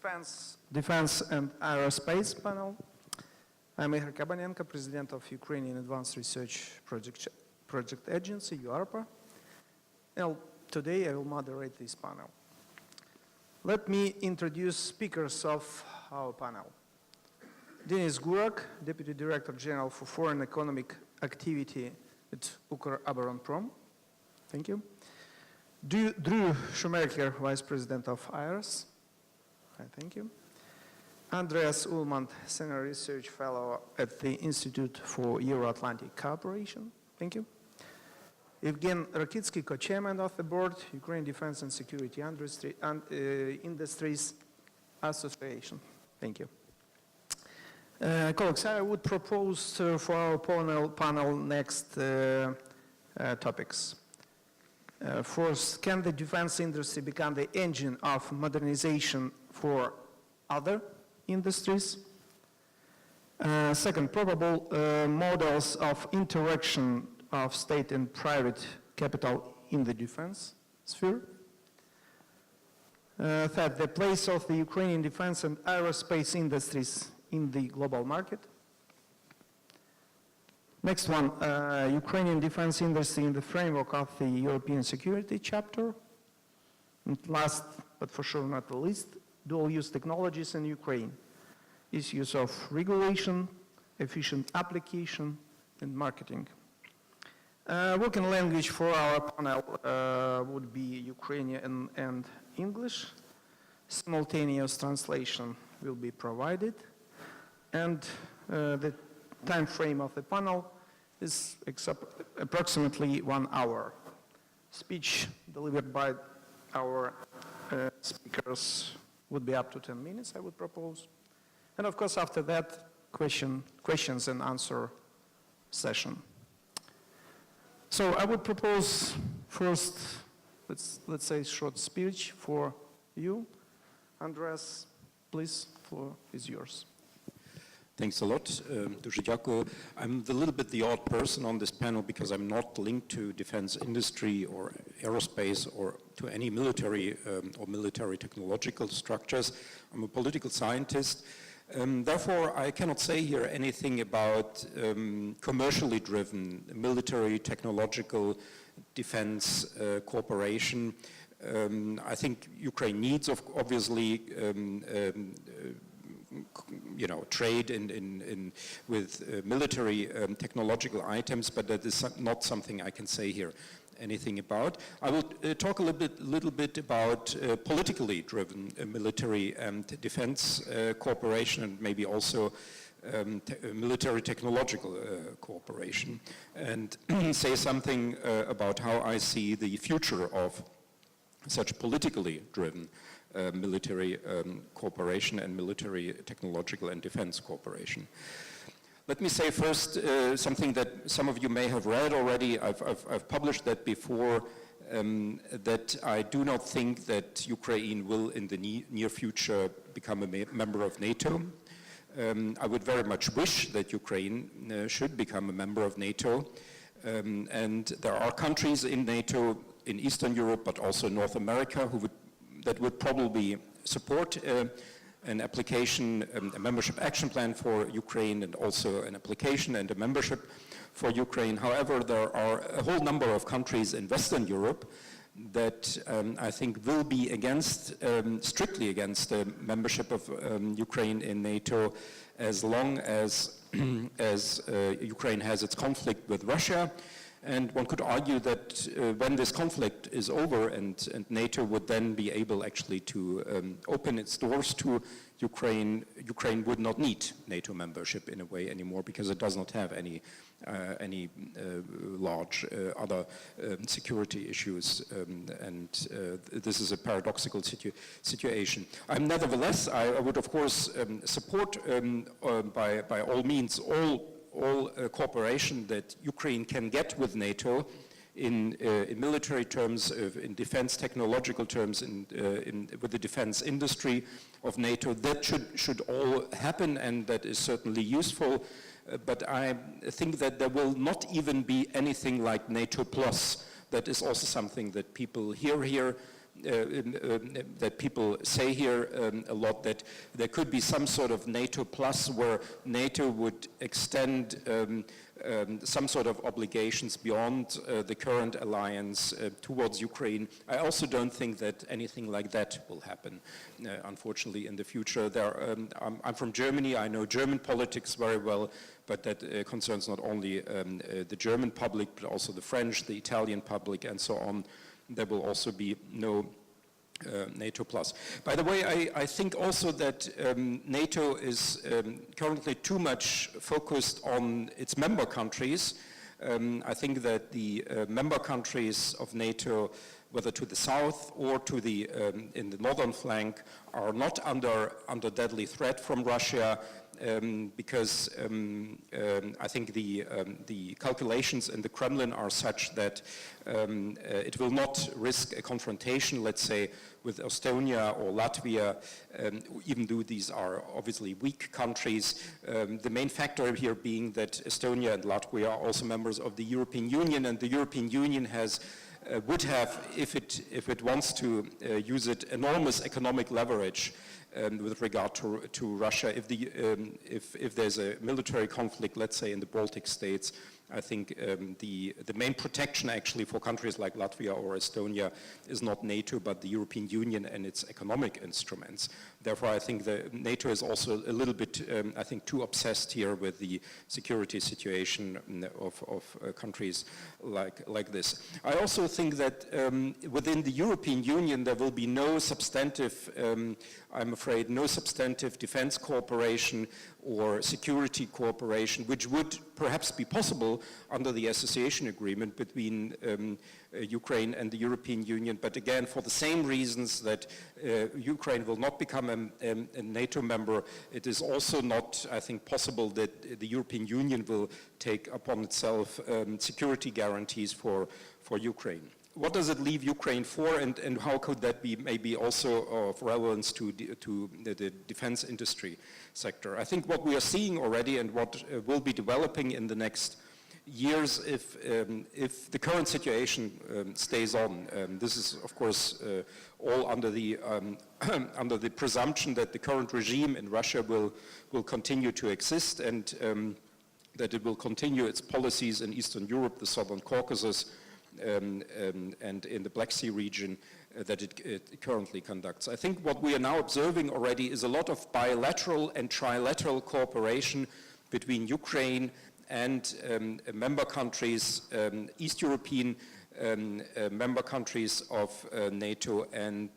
Defense and Aerospace panel. I'm Ihor Kabanenko, President of Ukrainian Advanced Research Project Agency, UARPA. And today I will moderate this panel. Let me introduce speakers of our panel. Denis Gurak, Deputy Director General for Foreign Economic Activity at Ukроборонпром. Thank you. Drew Shoemaker, Vice President of AEROS. Thank you. Andreas Umland, Senior Research Fellow at the Institute for Euro-Atlantic Cooperation. Thank you. Yevgen Rokicki, Co-Chairman of the Board, Ukraine Defense and Security Industries Association. Thank you. Colleagues, I would propose for our panel next topics. First, can the defense industry become the engine of modernization for other industries? Second, probable models of interaction of state and private capital in the defense sphere. Third, the place of the Ukrainian defense and aerospace industries in the global market. Next one, Ukrainian defense industry in the framework of the European security chapter. And last, but for sure not the least, dual-use technologies in Ukraine. Issues of regulation, efficient application, and marketing. Working language for our panel would be Ukrainian and English. Simultaneous translation will be provided. And the time frame of the panel is approximately 1 hour. Speech delivered by our speakers would be up to 10 minutes, I would propose. And of course, after that, questions and answer session. So I would propose first, let's say, short speech for you. Andreas, please, floor is yours. Thanks a lot. Дуже дякую. I'm a little bit the odd person on this panel because I'm not linked to defense industry or aerospace or to any military or military technological structures. I'm a political scientist. Therefore, I cannot say here anything about commercially driven military technological defense cooperation. I think Ukraine needs, obviously, trade with military technological items, but that is not something I can say here anything about. I will talk a little bit about politically driven military and defense cooperation, and maybe also military technological cooperation, and say something about how I see the future of such politically driven military cooperation and military technological and defense cooperation. Let me say first something that some of you may have read already. I've published that before, that I do not think that Ukraine will in the near future become a member of NATO. I would very much wish that Ukraine should become a member of NATO. And there are countries in NATO, in Eastern Europe, but also North America, that would probably support an application, a membership action plan for Ukraine, and also an application and a membership for Ukraine. However, there are a whole number of countries in Western Europe that I think will be against, strictly against the membership of Ukraine in NATO as long as, Ukraine has its conflict with Russia. And one could argue that when this conflict is over and NATO would then be able actually to open its doors to Ukraine, Ukraine would not need NATO membership in a way anymore because it does not have any large other security issues, and this is a paradoxical situation. Nevertheless, I would of course support by all means all cooperation that Ukraine can get with NATO in military terms, in defense technological terms, with the defense industry of NATO. That should all happen, and that is certainly useful. But I think that there will not even be anything like NATO Plus. That is also something that people hear here. that people say here a lot, that there could be some sort of NATO plus where NATO would extend some sort of obligations beyond the current alliance towards Ukraine. I also don't think that anything like that will happen, unfortunately, in the future. I'm from Germany, I know German politics very well, but that concerns not only the German public, but also the French, the Italian public, and so on. There will also be no NATO plus. By the way, I think also that NATO is currently too much focused on its member countries. I think that the member countries of NATO, whether to the south or to the in the northern flank, are not under deadly threat from Russia. Because I think the calculations in the Kremlin are such that it will not risk a confrontation, let's say, with Estonia or Latvia, even though these are obviously weak countries. The main factor here being that Estonia and Latvia are also members of the European Union, and the European Union would have, if it wants to use it, enormous economic leverage with regard to Russia. If there's a military conflict, let's say in the Baltic states, I think the main protection actually for countries like Latvia or Estonia is not NATO, but the European Union and its economic instruments. Therefore, I think that NATO is also a little bit, I think, too obsessed here with the security situation of countries like this. I also think that within the European Union there will be no substantive, I'm afraid, no substantive defense cooperation or security cooperation, which would perhaps be possible under the association agreement between Ukraine and the European Union. But again, for the same reasons that Ukraine will not become a NATO member, it is also not, I think, possible that the European Union will take upon itself security guarantees for Ukraine. What does it leave Ukraine for, and how could that be maybe also of relevance to the defense industry sector? I think what we are seeing already and what will be developing in the next years if the current situation stays on. This is, of course, all under the under the presumption that the current regime in Russia will continue to exist and that it will continue its policies in Eastern Europe, the Southern Caucasus, and in the Black Sea region that it currently conducts. I think what we are now observing already is a lot of bilateral and trilateral cooperation between Ukraine and member countries, East European member countries of NATO and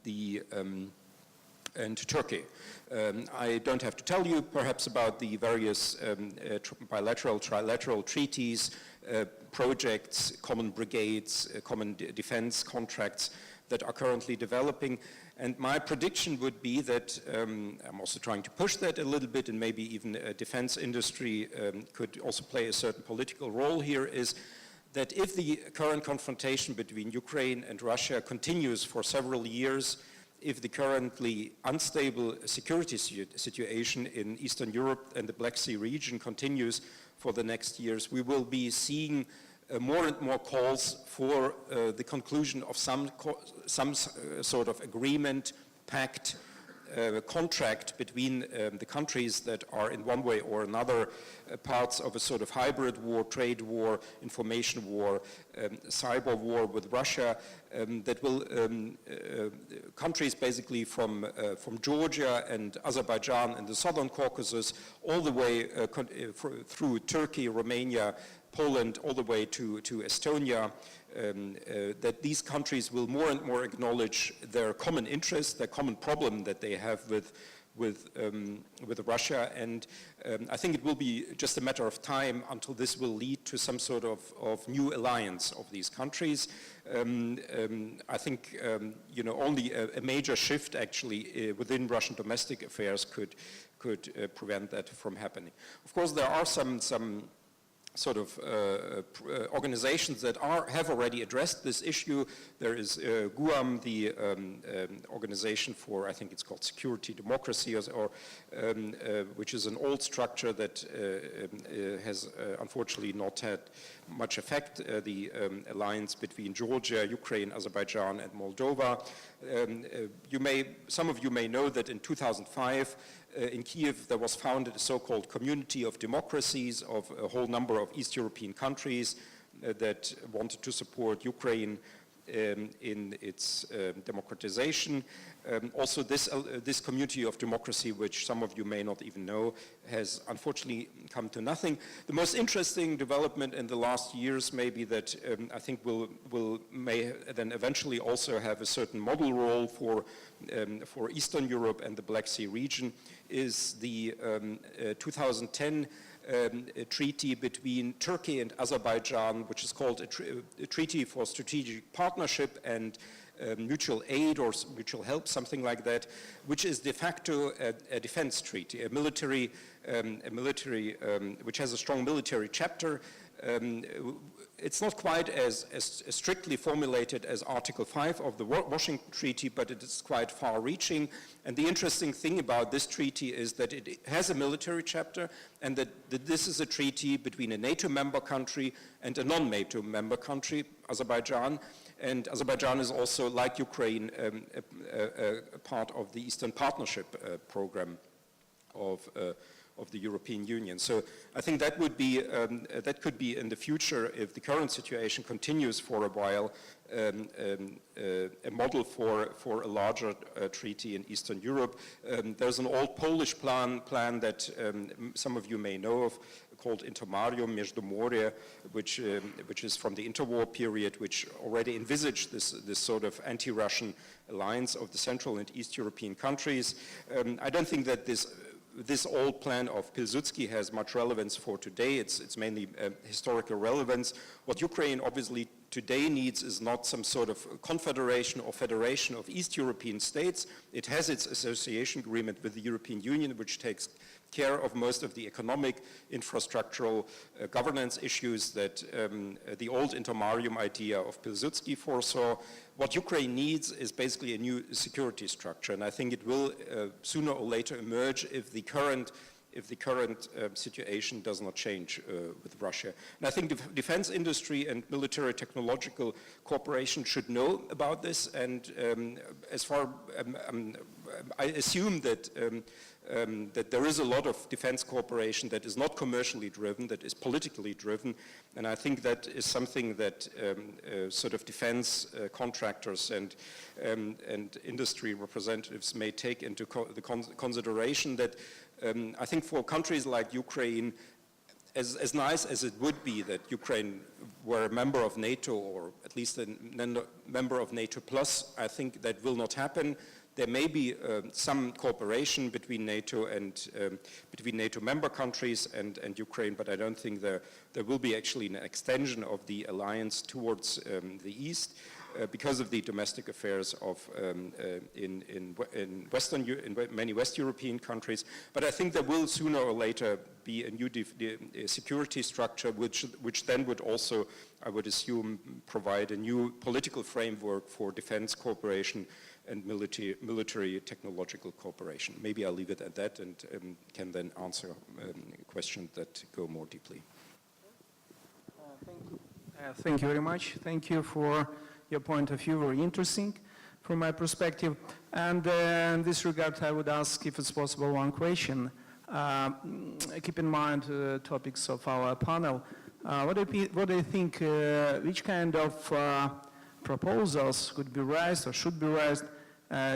Turkey. I don't have to tell you perhaps about the various bilateral, trilateral treaties, projects, common brigades, common defense contracts that are currently developing. And my prediction would be that, I'm also trying to push that a little bit, and maybe even a defense industry could also play a certain political role here, is that if the current confrontation between Ukraine and Russia continues for several years, if the currently unstable security situation in Eastern Europe and the Black Sea region continues for the next years, we will be seeing more and more calls for the conclusion of some sort of agreement, pact, contract between the countries that are in one way or another parts of a sort of hybrid war, trade war, information war, cyber war with Russia, that will countries basically from Georgia and Azerbaijan and the Southern Caucasus all the way through Turkey, Romania, Poland, all the way to Estonia, that these countries will more and more acknowledge their common interest, their common problem that they have with Russia, and I think it will be just a matter of time until this will lead to some sort of new alliance of these countries. I think only a major shift actually within Russian domestic affairs could prevent that from happening. Of course, there are some sort of organizations that have already addressed this issue. There is GUAM, the organization for, I think it's called Security Democracy, which is an old structure that has unfortunately not had much effect, the alliance between Georgia, Ukraine, Azerbaijan, and Moldova. Some of you may know that in 2005, in Kiev, there was founded a so-called Community of Democracies of a whole number of East European countries that wanted to support Ukraine in its democratization. Also, this community of democracy, which some of you may not even know, has unfortunately come to nothing. The most interesting development in the last years may be that I think may then eventually also have a certain model role for Eastern Europe and the Black Sea region is the 2010 a treaty between Turkey and Azerbaijan, which is called a Treaty for Strategic Partnership and Mutual Aid or Mutual Help, something like that, which is de facto a defense treaty, a military, which has a strong military chapter. It's not quite as strictly formulated as Article 5 of the Washington Treaty, but it is quite far-reaching. And the interesting thing about this treaty is that it has a military chapter, and that this is a treaty between a NATO member country and a non-NATO member country, Azerbaijan. And Azerbaijan is also, like Ukraine, a part of the Eastern Partnership program of the European Union. So I think that would be, that could be in the future, if the current situation continues for a while, a model for a larger treaty in Eastern Europe. There's an old Polish plan that some of you may know of, called Intermarium Междуморье, which is from the interwar period, which already envisaged this sort of anti-Russian alliance of the Central and East European countries. I don't think that this old plan of Pilsudski has much relevance for today. It's mainly historical relevance. What Ukraine obviously today needs is not some sort of confederation or federation of East European states. It has its association agreement with the European Union, which takes care of most of the economic, infrastructural, governance issues that the old Intermarium idea of Pilsudski foresaw. What Ukraine needs is basically a new security structure, and I think it will sooner or later emerge if the current situation does not change with Russia. And I think the defense industry and military technological cooperation should know about this, and I assume that that there is a lot of defense cooperation that is not commercially driven, that is politically driven, and I think that is something that sort of defense contractors and industry representatives may take into consideration, that I think for countries like Ukraine, as nice as it would be that Ukraine were a member of NATO, or at least a member of NATO plus, I think that will not happen. There may be some cooperation between NATO and between NATO member countries and Ukraine, but I don't think there will be actually an extension of the alliance towards the East because of the domestic affairs of in many West European countries. But I think there will sooner or later be a new security structure, which then would also, I would assume, provide a new political framework for defense cooperation and military technological cooperation. Maybe I'll leave it at that and can then answer questions that go more deeply. Thank you very much. Thank you for your point of view, very interesting from my perspective. And in this regard, I would ask, if it's possible, one question. Keep in mind the topics of our panel. What do you think, which kind of proposals could be raised or should be raised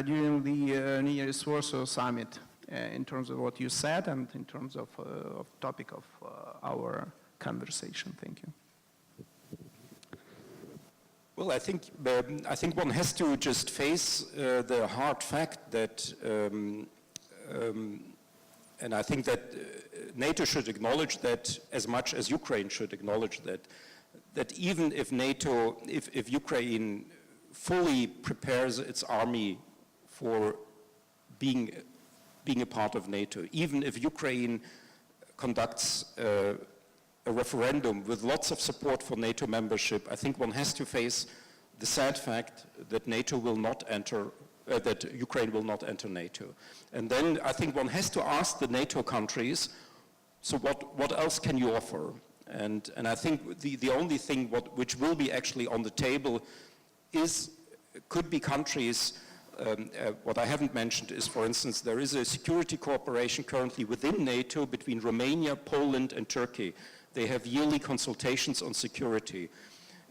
during the nearest Warsaw summit in terms of what you said and in terms of topic of our conversation? Thank you. Well, I think one has to just face the hard fact that, and I think that NATO should acknowledge that as much as Ukraine should acknowledge that even if NATO, if Ukraine fully prepares its army for being a part of NATO, even if Ukraine conducts a referendum with lots of support for NATO membership, I think one has to face the sad fact that NATO will not enter, that Ukraine will not enter NATO. And then I think one has to ask the NATO countries, so what else can you offer? And I think the only thing which will be actually on the table could be countries. What I haven't mentioned is, for instance, there is a security cooperation currently within NATO between Romania, Poland, and Turkey. They have yearly consultations on security.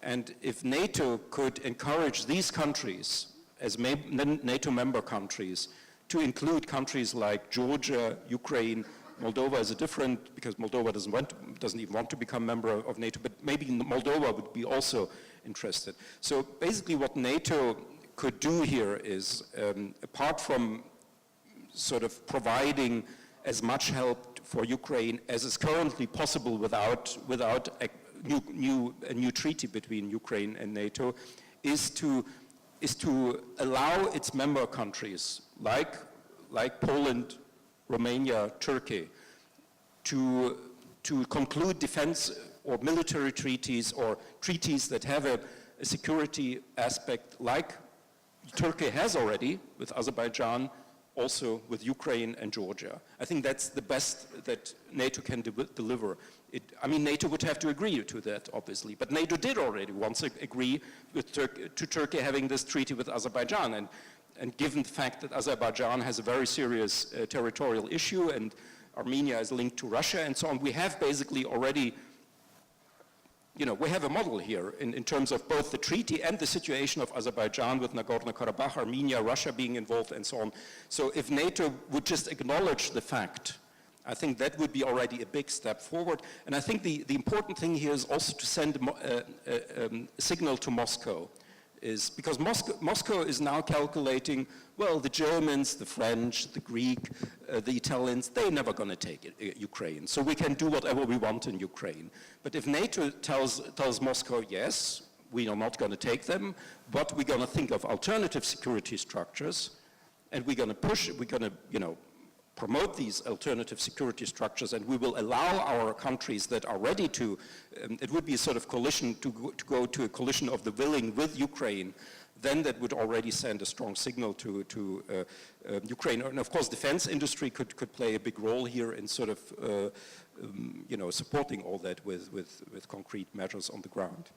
And if NATO could encourage these countries as NATO member countries to include countries like Georgia, Ukraine, Moldova is different because Moldova doesn't even want to become a member of NATO, but maybe Moldova would be also interested. So basically what NATO could do here is, apart from sort of providing as much help for Ukraine as is currently possible without a new treaty between Ukraine and NATO, is to allow its member countries like Poland, Romania, Turkey to conclude defense or military treaties or treaties that have a security aspect like Turkey has already with Azerbaijan, also with Ukraine and Georgia. I think that's the best that NATO can deliver. I mean, NATO would have to agree to that, obviously, but NATO did already once agree to Turkey having this treaty with Azerbaijan, and given the fact that Azerbaijan has a very serious territorial issue and Armenia is linked to Russia and so on, we have basically already, we have a model here in terms of both the treaty and the situation of Azerbaijan with Nagorno-Karabakh, Armenia, Russia being involved and so on. So if NATO would just acknowledge the fact, I think that would be already a big step forward. And I think the important thing here is also to send a signal to Moscow, is because Moscow is now calculating, well, the Germans, the French, the Greek, the Italians, they're never going to take Ukraine. So we can do whatever we want in Ukraine. But if NATO tells Moscow, yes, we are not going to take them, but we're going to think of alternative security structures, and we're going to promote these alternative security structures, and we will allow our countries that are ready to, it would be a sort of coalition to go to a coalition of the willing with Ukraine, then that would already send a strong signal to Ukraine. And of course, defense industry could play a big role here in sort of, supporting all that with concrete measures on the ground.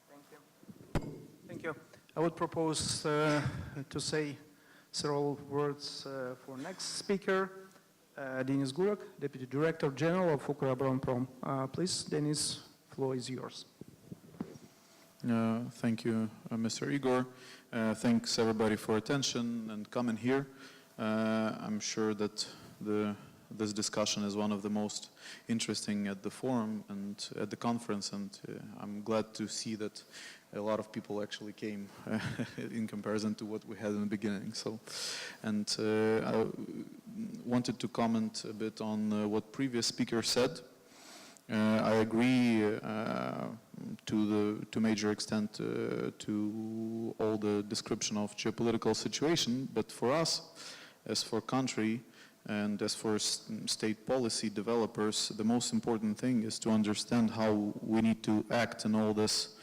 Thank you. Thank you. I would propose to say several words for next speaker, Denis Gurak, Deputy Director General of Ukроборонпром. Please, Denis, floor is yours. Thank you, Mr. Ihor. Thanks everybody for attention and coming here. I'm sure that this discussion is one of the most interesting at the forum and at the conference, and I'm glad to see that a lot of people actually came in comparison to what we had in the beginning. I wanted to comment a bit on what previous speaker said. I agree to major extent to all the description of geopolitical situation, but for us, as for country and as for state policy developers, the most important thing is to understand how we need to act in all this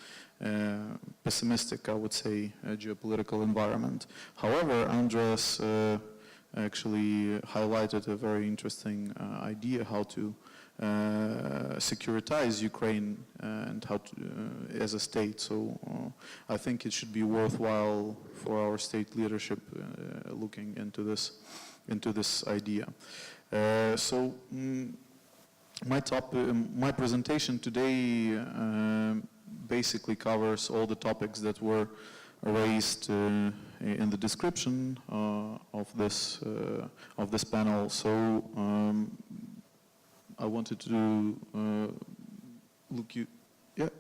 pessimistic, I would say, geopolitical environment. However, Andreas actually highlighted a very interesting idea how to securitize Ukraine and how to, as a state. So I think it should be worthwhile for our state leadership looking into this idea. My presentation today basically covers all the topics that were raised in the description of this panel. So I wanted to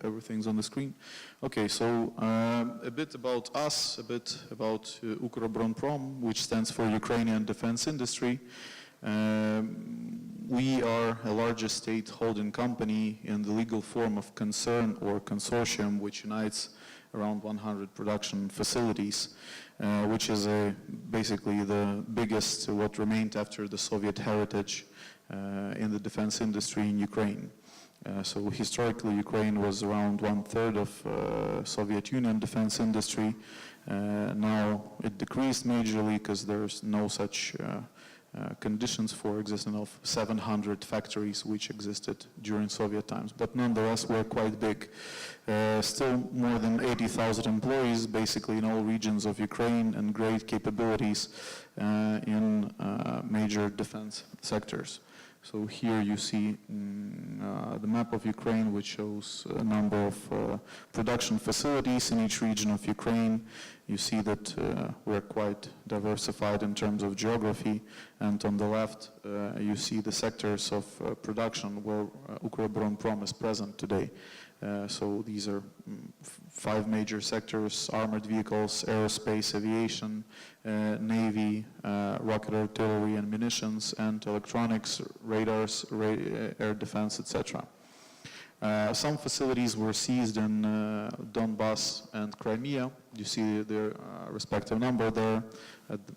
everything's on the screen. Okay, so a bit about us, a bit about Ukроборонпром, which stands for Ukrainian Defense Industry. We are a largest state holding company in the legal form of concern or consortium, which unites around 100 production facilities, which is basically the biggest what remained after the Soviet heritage in the defense industry in Ukraine. So historically, Ukraine was around 1/3 of Soviet Union defense industry. Now it decreased majorly because there's no such conditions for existence of 700 factories which existed during Soviet times. But nonetheless, we're quite big. Still more than 80,000 employees, basically in all regions of Ukraine, and great capabilities in major defense sectors. So here you see the map of Ukraine, which shows a number of production facilities in each region of Ukraine. You see that we're quite diversified in terms of geography, and on the left you see the sectors of production where Ukроборонпром is present today. So these are 5 major sectors: armored vehicles, aerospace, aviation, navy, rocket artillery and munitions, and electronics, radars, air defense, etc. Some facilities were seized in Donbass and Crimea. You see their respective number there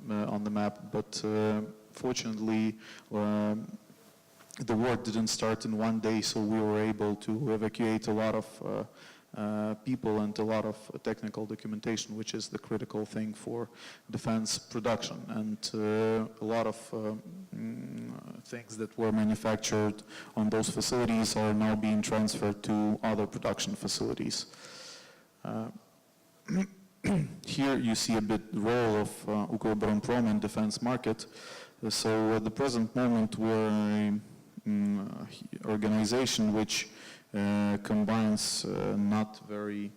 on the map, but fortunately the war didn't start in one day, so we were able to evacuate a lot of people and a lot of technical documentation, which is the critical thing for defense production. And a lot of things that were manufactured on those facilities are now being transferred to other production facilities. Here you see a bit the role of Ukроборонпром in defense market. So at the present moment we're an organization which combines not very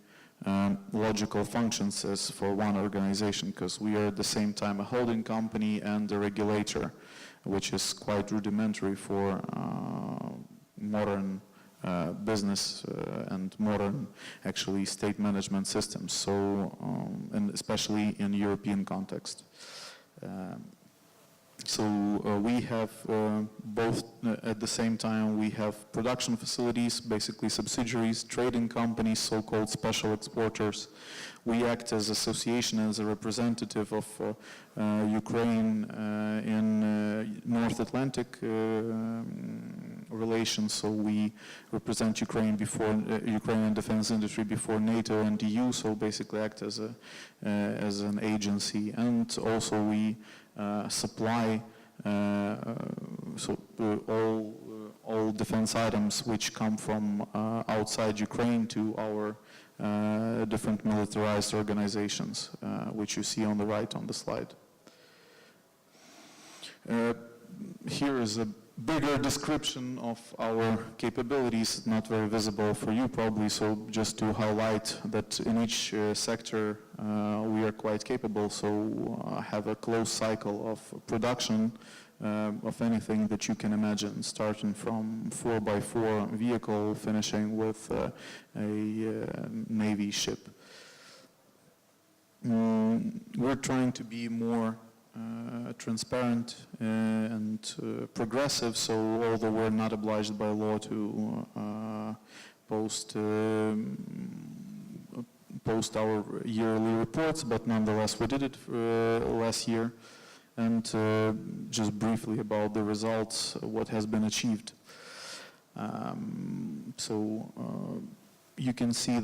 logical functions as for one organization, because we are at the same time a holding company and a regulator, which is quite rudimentary for modern business and modern actually state management systems, so and especially in European context. So we have both, at the same time, we have production facilities, basically subsidiaries, trading companies, so-called special exporters. We act as association, as a representative of Ukraine in North Atlantic relations. So we represent Ukraine before Ukrainian defense industry before NATO and EU. So basically act as an agency, and also we supply all defense items which come from outside Ukraine to our different militarized organizations, which you see on the right on the slide. Here is a bigger description of our capabilities, not very visible for you probably, so just to highlight that in each sector we are quite capable, so have a closed cycle of production of anything that you can imagine, starting from 4x4 vehicle, finishing with a Navy ship. We're trying to be more transparent and progressive, so although we're not obliged by law to post our yearly reports, but nonetheless we did it last year. And just briefly about the results, what has been achieved. You can see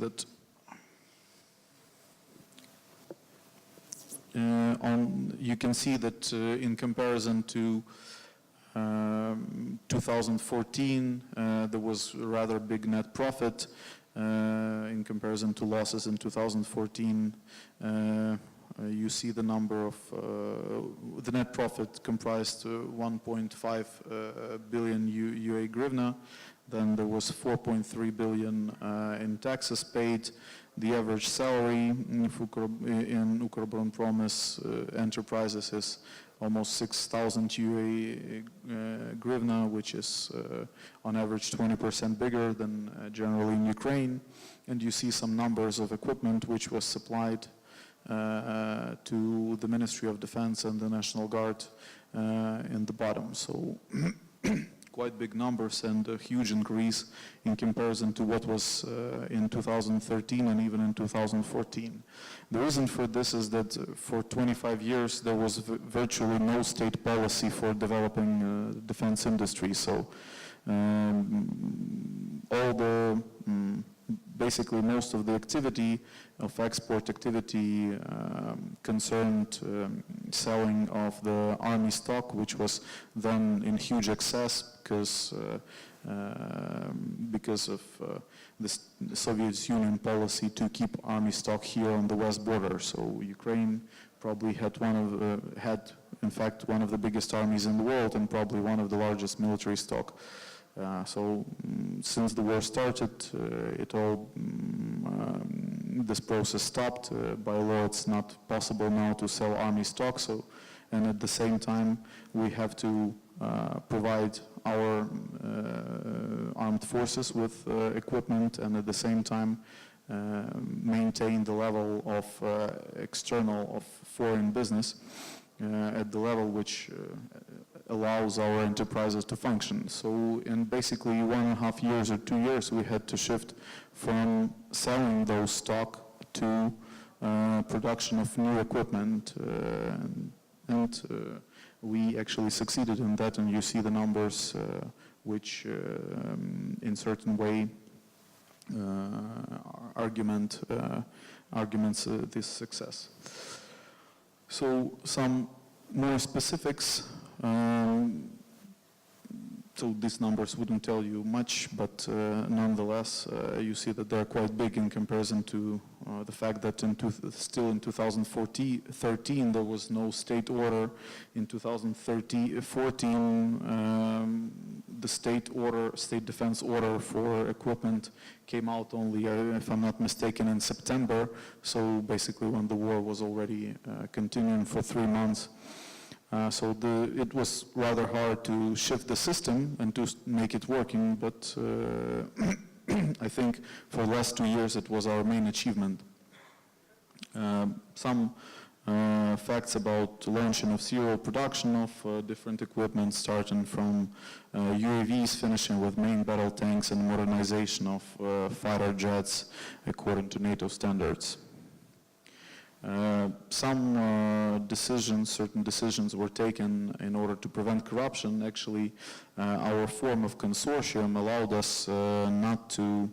that in comparison to 2014, there was a rather big net profit. In comparison to losses in 2014, you see the number of the net profit comprised 1.5 billion UA hryvnia. Then there was 4.3 billion in taxes paid. The average salary in Ukроборонпром enterprises is almost 6,000 UA hryvnia, which is on average 20% bigger than generally in Ukraine. And you see some numbers of equipment which was supplied to the Ministry of Defense and the National Guard in the bottom. So quite big numbers and a huge increase in comparison to what was in 2013 and even in 2014. The reason for this is that for 25 years there was virtually no state policy for developing defense industry. So all the basically most of the activity of export activity concerned selling of the army stock, which was then in huge excess because of the Soviet Union policy to keep army stock here on the west border. So Ukraine probably had in fact one of the biggest armies in the world and probably one of the largest military stock. Since the war started, this process stopped. By law, it's not possible now to sell army stock. And at the same time, we have to provide our armed forces with equipment, and at the same time maintain the level of foreign business at the level which allows our enterprises to function. So in basically 1.5 years or 2 years, we had to shift from selling those stock to production of new equipment, and we actually succeeded in that, and you see the numbers which in certain way arguments this success. So some more specifics. So these numbers wouldn't tell you much, but nonetheless, you see that they're quite big in comparison to the fact that still in 2013 there was no state order. In 2014, the state defense order for equipment came out only, if I'm not mistaken, in September. So basically when the war was already continuing for 3 months. So it was rather hard to shift the system and to make it working, but I think for the last 2 years it was our main achievement. Some facts about launching of serial production of different equipment, starting from UAVs, finishing with main battle tanks, and modernization of fighter jets according to NATO standards. Some certain decisions were taken in order to prevent corruption. Actually, our form of consortium allowed us not to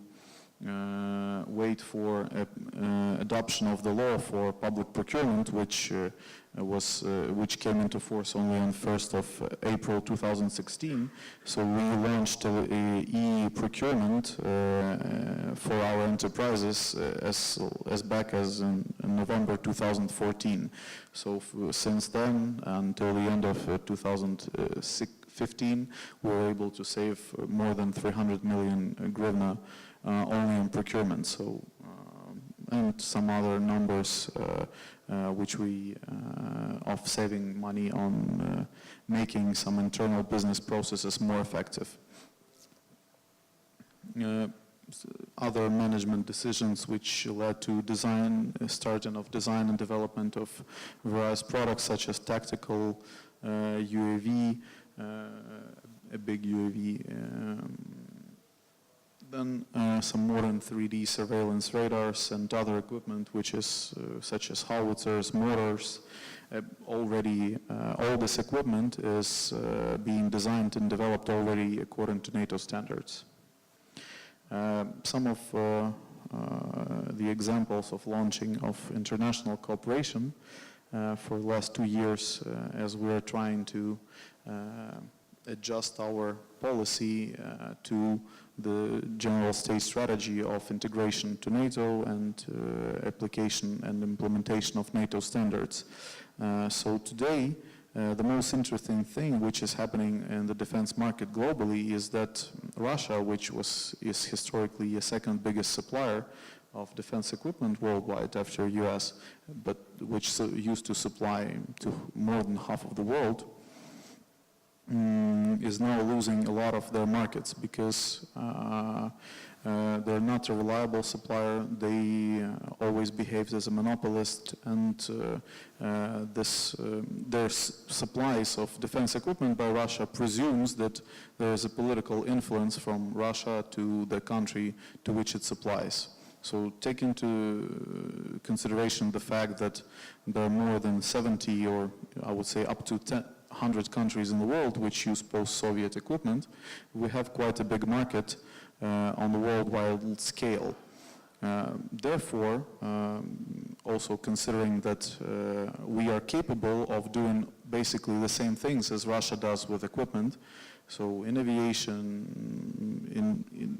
wait for adoption of the law for public procurement, which came into force only on 1st of April 2016. So we launched e-procurement for our enterprises as back as in November 2014. So since then until the end of 2015, we were able to save more than 300 million hryvnia only on procurement. So and some other numbers which we of saving money on making some internal business processes more effective. Other management decisions which led to starting of design and development of various products such as tactical UAV, a big UAV, then some modern 3D surveillance radars and other equipment which is such as howitzers, mortars. Already all this equipment is being designed and developed already according to NATO standards. Some of the examples of launching of international cooperation for the last 2 years as we are trying to adjust our policy to the general state strategy of integration to NATO and application and implementation of NATO standards. So today, the most interesting thing which is happening in the defense market globally is that Russia, which is historically a second biggest supplier of defense equipment worldwide after US, but which used to supply to more than half of the world, is now losing a lot of their markets because they're not a reliable supplier. They always behaved as a monopolist, and their supplies of defense equipment by Russia presumes that there is a political influence from Russia to the country to which it supplies. So take into consideration the fact that there are more than 70, or I would say up to 100 countries in the world which use post-Soviet equipment. We have quite a big market on the worldwide scale. Therefore, also considering that we are capable of doing basically the same things as Russia does with equipment, so in aviation,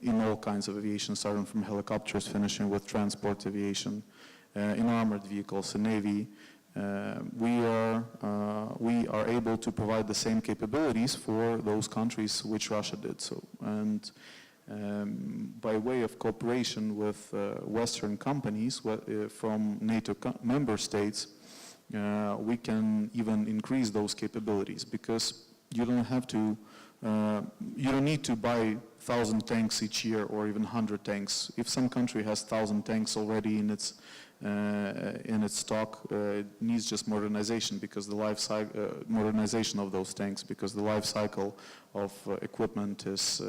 in all kinds of aviation, starting from helicopters, finishing with transport aviation, in armored vehicles, in Navy, we are able to provide the same capabilities for those countries which Russia did so. And by way of cooperation with Western companies from NATO member states, we can even increase those capabilities, because you don't have to, you don't need to buy 1,000 tanks each year or even 100 tanks. If some country has 1,000 tanks already in its stock, it needs just modernization, because the life cycle, modernization of those tanks, because the life cycle of equipment is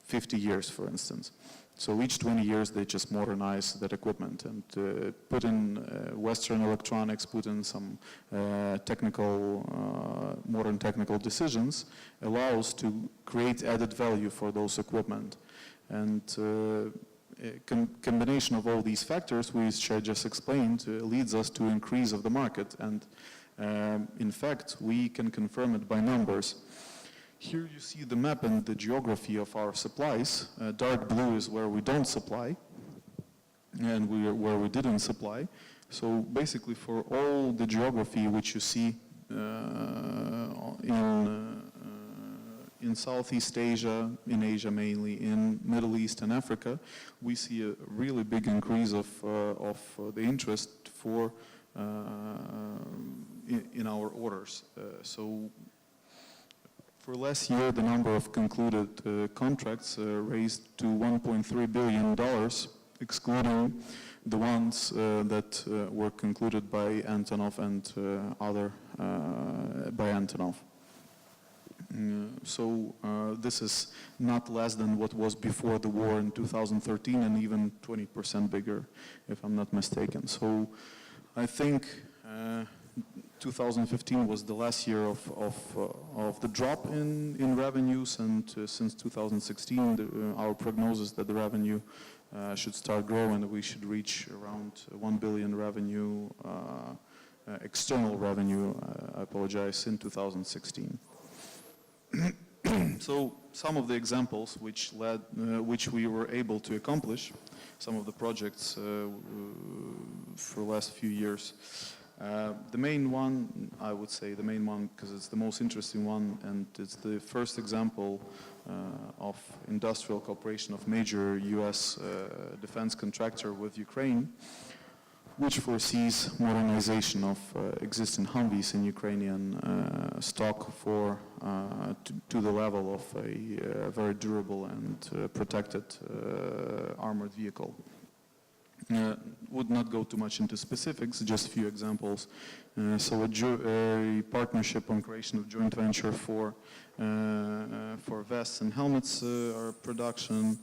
50 years, for instance. So each 20 years they just modernize that equipment and put in Western electronics, put in some modern technical decisions, allows to create added value for those equipment. And combination of all these factors, which I just explained, leads us to increase of the market. And in fact, we can confirm it by numbers. Here you see the map and the geography of our supplies. Dark blue is where we don't supply, and where we didn't supply. So basically, for all the geography which you see in Southeast Asia, in Asia mainly, in Middle East and Africa, we see a really big increase of the interest for in our orders. So for last year, the number of concluded contracts raised to $1.3 billion, excluding the ones that were concluded by Antonov and other by Antonov. So this is not less than what was before the war in 2013, and even 20% bigger, if I'm not mistaken. So I think 2015 was the last year of the drop in revenues, and since 2016, our prognosis that the revenue should start growing, and we should reach around 1 billion revenue, external revenue, I apologize, in 2016. So some of the examples which we were able to accomplish, some of the projects for the last few years. The main one, I would say the main one, because it's the most interesting one, and it's the first example of industrial cooperation of major US defense contractor with Ukraine, which foresees modernization of existing Humvees in Ukrainian stock for to the level of a very durable and protected armored vehicle. Would not go too much into specifics, just a few examples. So a partnership on creation of joint venture for vests and helmets production,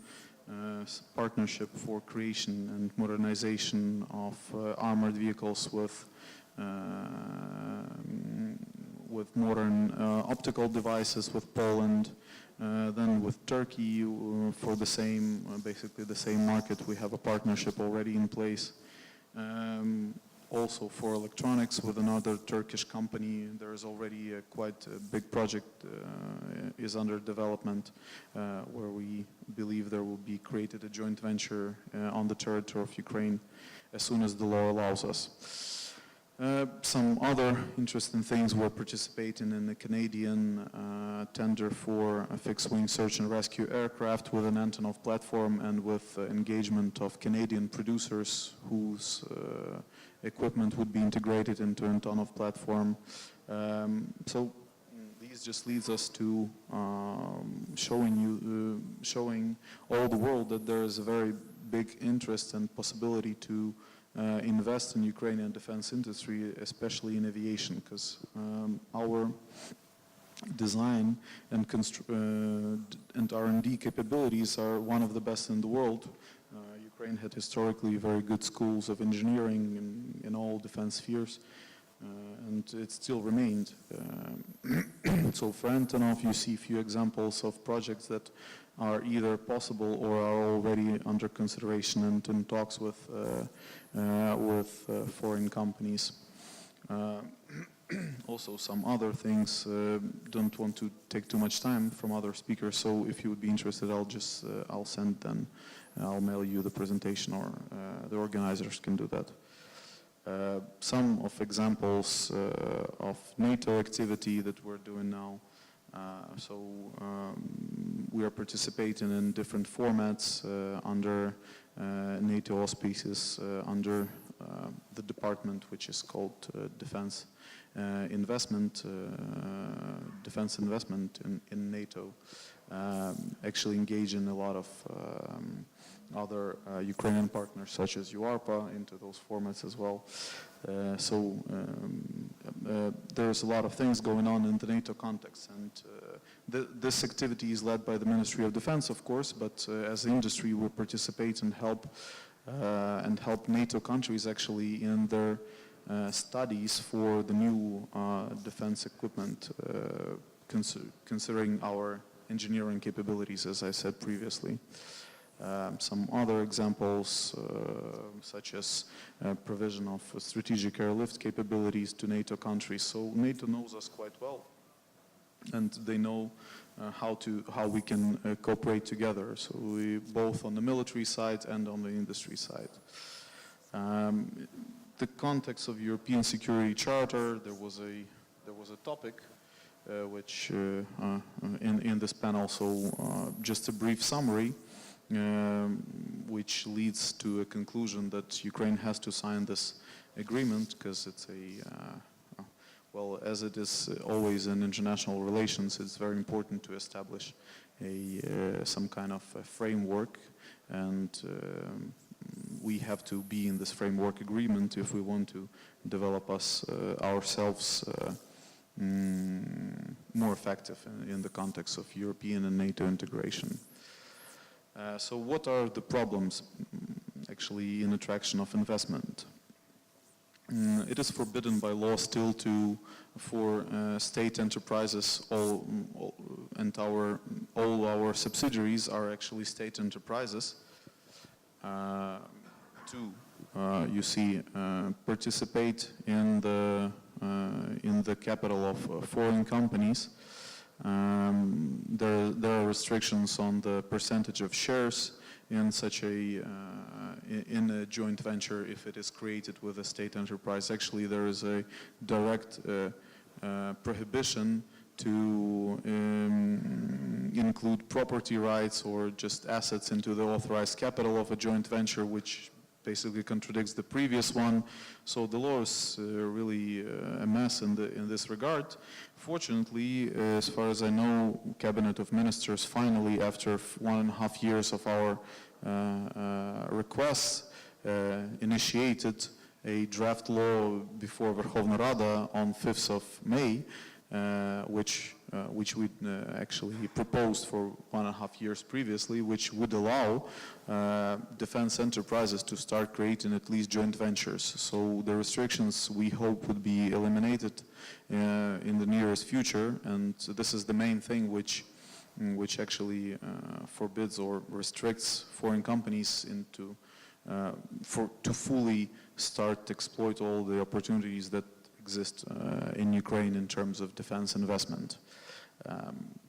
partnership for creation and modernization of armored vehicles with modern optical devices with Poland. Then with Turkey for the same, basically the same market, we have a partnership already in place. Also for electronics with another Turkish company, there is already quite a big project is under development where we believe there will be created a joint venture on the territory of Ukraine as soon as the law allows us. Some other interesting things, we're participating in the Canadian tender for a fixed-wing search and rescue aircraft with an Antonov platform, and with engagement of Canadian producers whose equipment would be integrated into an Antonov platform. So these just leads us to showing all the world that there is a very big interest and possibility to invest in Ukrainian defense industry, especially in aviation, because our design and R&D capabilities are one of the best in the world. Ukraine had historically very good schools of engineering in all defense spheres, and it still remained. So for Antonov, you see a few examples of projects that are either possible or are already under consideration and in talks with foreign companies. Also some other things, don't want to take too much time from other speakers, so if you would be interested, I'll send then, I'll mail you the presentation, or the organizers can do that. Some of examples of NATO activity that we're doing now. We are participating in different formats under NATO auspices, under the department which is called Defense Investment in NATO. Actually engage in a lot of other Ukrainian partners such as UARPA into those formats as well. There's a lot of things going on in the NATO context, and this activity is led by the Ministry of Defense, of course, but as an industry we participate and help NATO countries actually in their studies for the new defense equipment, considering our engineering capabilities, as I said previously. Some other examples, such as provision of strategic airlift capabilities to NATO countries. So NATO knows us quite well, and they know how we can cooperate together. So we, both on the military side and on the industry side. The context of European Security Charter, there was a topic which in this panel. So just a brief summary. Which leads to a conclusion that Ukraine has to sign this agreement because it's well, as it is always in international relations, it's very important to establish some kind of a framework, and we have to be in this framework agreement if we want to develop ourselves more effective in the context of European and NATO integration. So what are the problems actually in attraction of investment? It is forbidden by law still for state enterprises, all our subsidiaries are actually state enterprises, to you see participate in the capital of foreign companies. There are restrictions on the percentage of shares in such in a joint venture if it is created with a state enterprise. Actually, there is a direct prohibition to include property rights or just assets into the authorized capital of a joint venture, which basically contradicts the previous one. So the law is really a mess in this regard. Fortunately, as far as I know, Cabinet of Ministers finally, after 1.5 years of our requests, initiated a draft law before Verkhovna Rada on 5th of May, which we actually proposed for 1.5 years previously, which would allow defense enterprises to start creating at least joint ventures. So the restrictions we hope would be eliminated in the nearest future, and this is the main thing which actually forbids or restricts foreign companies to fully start to exploit all the opportunities that exist in Ukraine in terms of defense investment.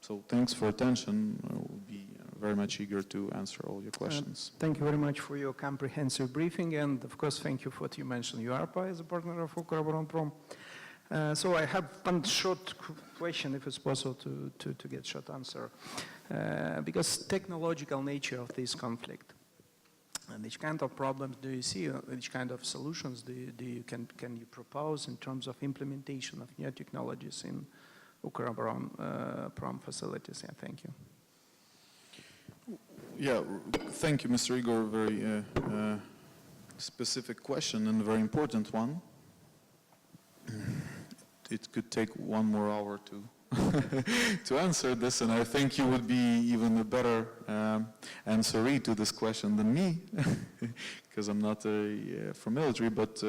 So thanks for attention. I will be very much eager to answer all your questions. Thank you very much for your comprehensive briefing, and of course thank you for what you mentioned, UARPA as a partner of Ukroboronprom. So I have one short question, if it's possible to get short answer. Because technological nature of this conflict, and which kind of problems do you see, which kind of solutions can you propose in terms of implementation of new technologies in Ukroboronprom facilities? Yeah, thank you. Yeah, thank you, Mr. Ihor. Very specific question and a very important one. It could take 1 more hour to answer this, and I think you would be even a better answeree to this question than me, because I'm not from military. But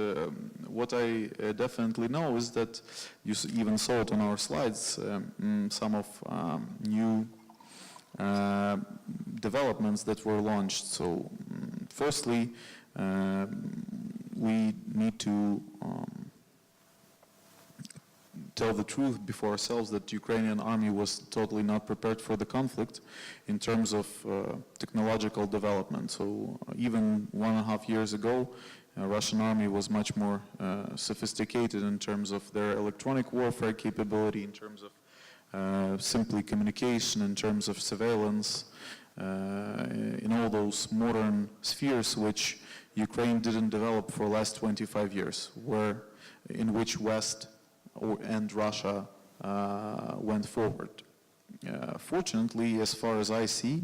what I definitely know is that you even saw it on our slides. Some of new developments that were launched. So, firstly, we need to tell the truth before ourselves that the Ukrainian army was totally not prepared for the conflict in terms of technological development. So even 1.5 years ago, Russian army was much more sophisticated in terms of their electronic warfare capability, in terms of simply communication, in terms of surveillance, in all those modern spheres which Ukraine didn't develop for the last 25 years, in which West and Russia went forward. Fortunately, as far as I see,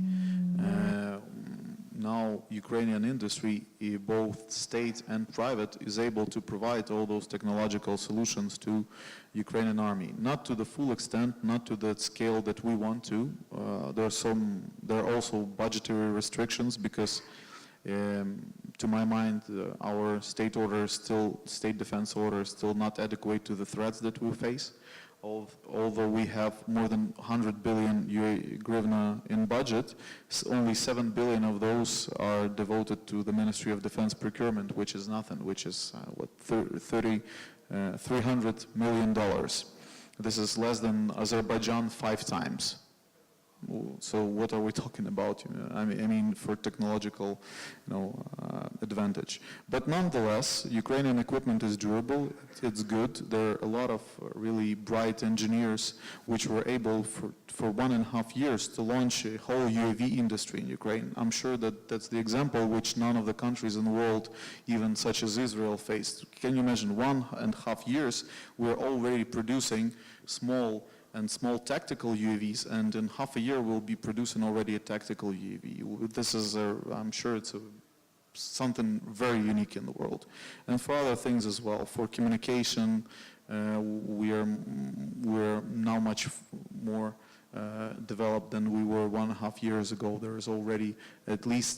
now Ukrainian industry, both state and private, is able to provide all those technological solutions to Ukrainian army. Not to the full extent, not to the scale that we want to. There are also budgetary restrictions because to my mind, our state defense order is still not adequate to the threats that we face. Although we have more than 100 billion hryvnia in budget, only 7 billion of those are devoted to the Ministry of Defense procurement, which is nothing, which is $300 million. This is less than Azerbaijan 5 times. So what are we talking about? I mean, for technological, advantage. But nonetheless, Ukrainian equipment is durable. It's good. There are a lot of really bright engineers which were able for 1.5 years to launch a whole UAV industry in Ukraine. I'm sure that that's the example which none of the countries in the world, even such as Israel, faced. Can you imagine 1.5 years we're already producing small tactical UAVs, and in half a year we'll be producing already a tactical UAV. This is, I'm sure it's something very unique in the world. And for other things as well, for communication, we're now much more developed than we were 1.5 years ago. There is already at least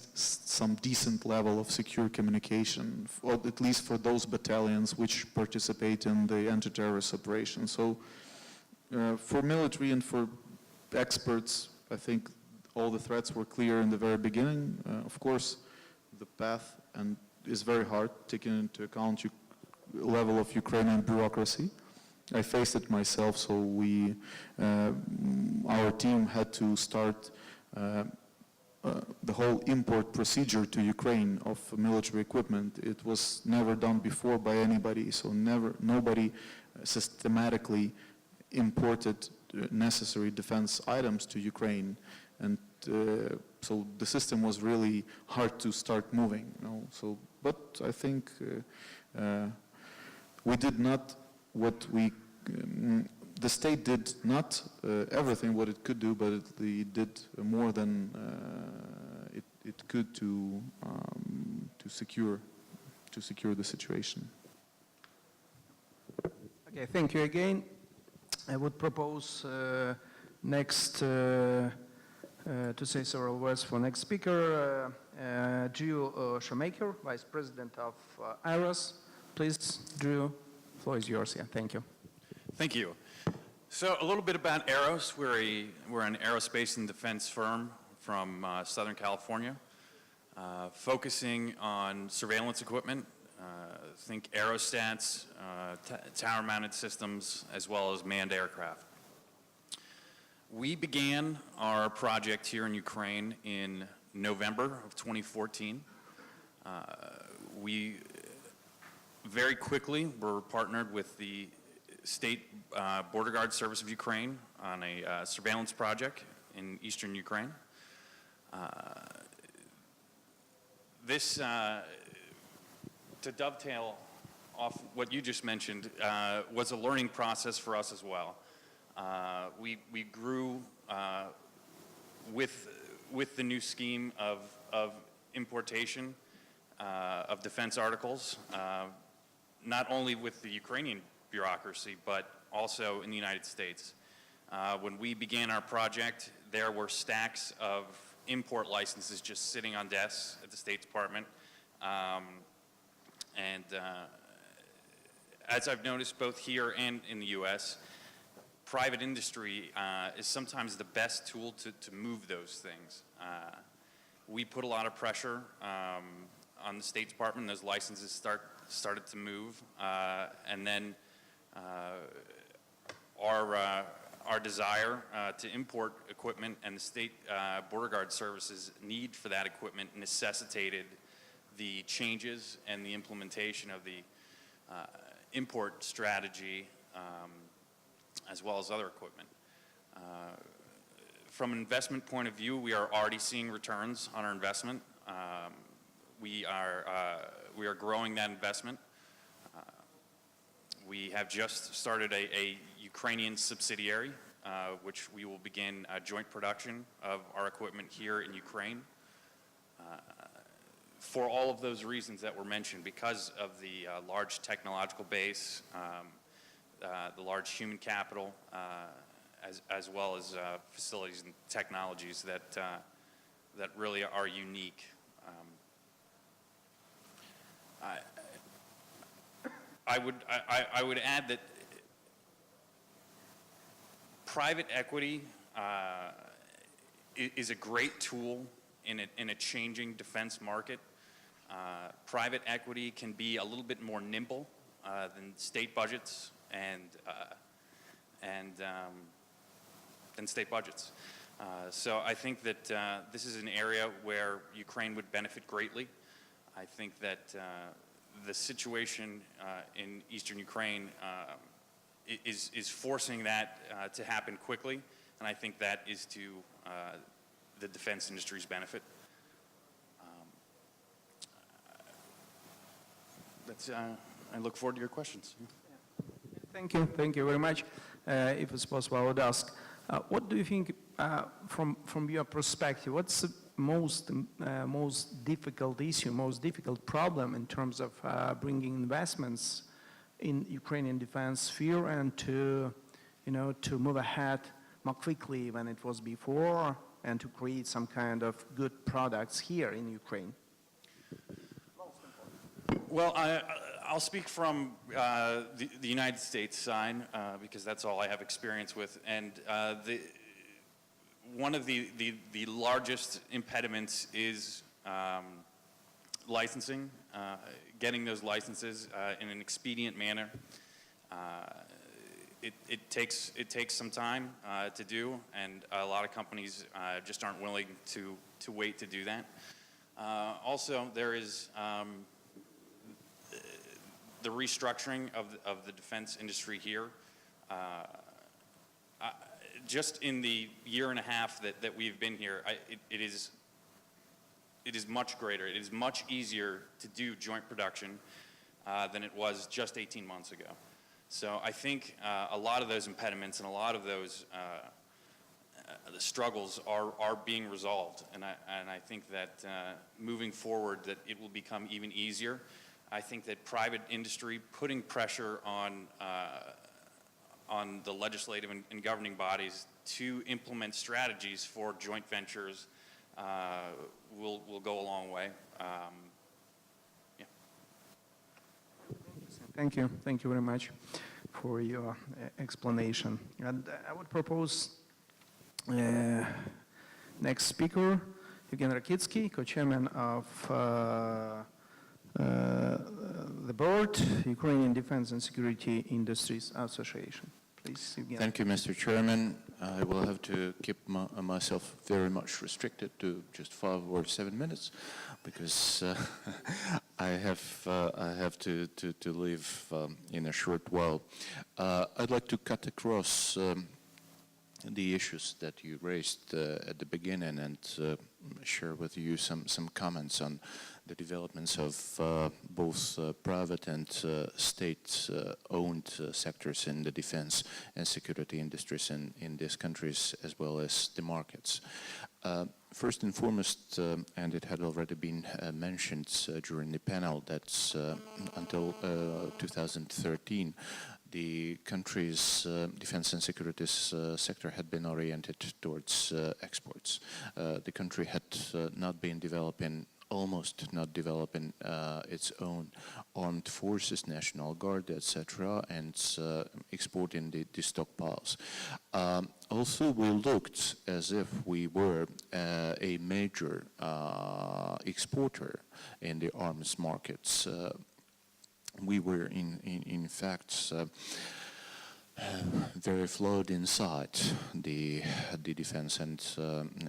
some decent level of secure communication, or at least for those battalions which participate in the anti-terrorist operation. So, for military and for experts, I think all the threats were clear in the very beginning. Of course, the path is very hard, taking into account level of Ukrainian bureaucracy. I faced it myself, so our team had to start the whole import procedure to Ukraine of military equipment. It was never done before by anybody, so nobody systematically imported necessary defense items to Ukraine, and so the system was really hard to start moving. So, but I think we did not the state did not everything what it could do, but it did more than it could to secure the situation. Okay, thank you again. I would propose next to say several words for next speaker, Drew Shoemaker, Vice President of AEROS. Please, Drew, the floor is yours. Yeah, thank you. Thank you. So a little bit about AEROS. We're an aerospace and defense firm from Southern California, focusing on surveillance equipment. Think aerostats, tower-mounted systems, as well as manned aircraft. We began our project here in Ukraine in November of 2014. We very quickly were partnered with the State Border Guard Service of Ukraine on a surveillance project in eastern Ukraine. To dovetail off what you just mentioned, was a learning process for us as well. We grew with the new scheme of importation of defense articles, not only with the Ukrainian bureaucracy, but also in the United States. When we began our project, there were stacks of import licenses just sitting on desks at the State Department. As I've noticed both here and in the U.S., private industry is sometimes the best tool to move those things. We put a lot of pressure on the State Department. Those licenses started to move, and then our desire to import equipment and the state border guard services need for that equipment necessitated the changes and the implementation of the import strategy as well as other equipment. From an investment point of view, we are already seeing returns on our investment. We are growing that investment. We have just started a Ukrainian subsidiary, which we will begin joint production of our equipment here in Ukraine. For all of those reasons that were mentioned, because of the large technological base, the large human capital, as well as facilities and technologies that really are unique. I would add that private equity is a great tool in a changing defense market. Private equity can be a little bit more nimble than state budgets and than state budgets. So I think that this is an area where Ukraine would benefit greatly. I think that the situation in eastern Ukraine is forcing that to happen quickly, and I think that is to the defense industry's benefit. I look forward to your questions. Thank you very much. If it's possible, I would ask, what do you think, from your perspective, what's the most difficult issue, most difficult problem in terms of bringing investments in Ukrainian defense sphere and to move ahead more quickly than it was before and to create some kind of good products here in Ukraine? Well, I'll speak from the United States side because that's all I have experience with. And one of the largest impediments is licensing, getting those licenses in an expedient manner. It takes some time to do, and a lot of companies just aren't willing to wait to do that. Also, there is the restructuring of the defense industry here. Just in the year and a half that we've been here, it is much greater. It is much easier to do joint production than it was just 18 months ago. So I think a lot of those impediments and a lot of those the struggles are being resolved, and I think that moving forward that it will become even easier. I think that private industry putting pressure on the legislative and governing bodies to implement strategies for joint ventures will go a long way. Yeah. Thank you very much for your explanation. And I would propose next speaker, Yevgen Rokicki, co-chairman of the board, Ukrainian Defense and Security Industries Association. Please, Yevgen. Thank you, Mr. Chairman. I will have to keep myself very much restricted to just 5 or 7 minutes because I have to leave in a short while. I'd like to cut across the issues that you raised at the beginning and share with you some comments on the developments of both private and state-owned sectors in the defense and security industries in these countries, as well as the markets. First and foremost, and it had already been mentioned during the panel, that until 2013, the country's defense and securities sector had been oriented towards exports. The country had not been developing almost not developing its own armed forces, National Guard, etc., and exporting the stockpiles. Also, we looked as if we were a major exporter in the arms markets. We were in fact very flawed inside the defense and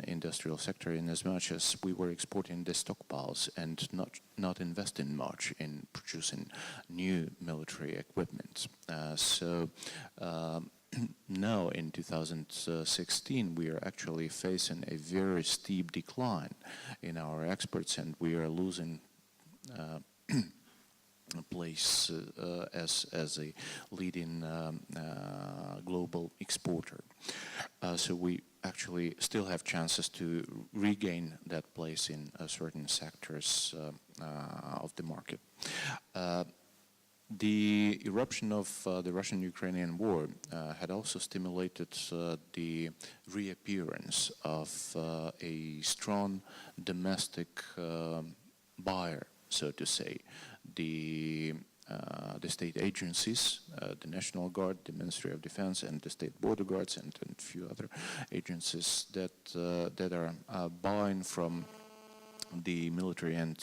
industrial sector, in as much as we were exporting the stockpiles and not investing much in producing new military equipment. Now in 2016 we are actually facing a very steep decline in our exports, and we are losing place as a leading global exporter. So we actually still have chances to regain that place in certain sectors of the market. The eruption of the Russian-Ukrainian war had also stimulated the reappearance of a strong domestic buyer, so to say. The state agencies, the National Guard, the Ministry of Defense, and the state border guards, and a few other agencies that are buying from the military and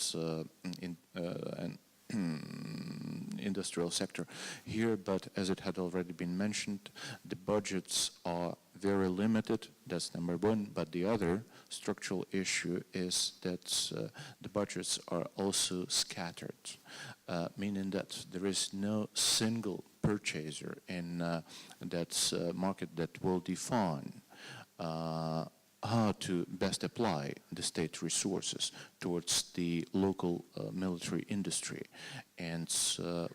industrial sector here, but as it had already been mentioned, the budgets are very limited. That's number one. But the other structural issue is that the budgets are also scattered, meaning that there is no single purchaser in that market that will define how to best apply the state resources towards the local military industry. And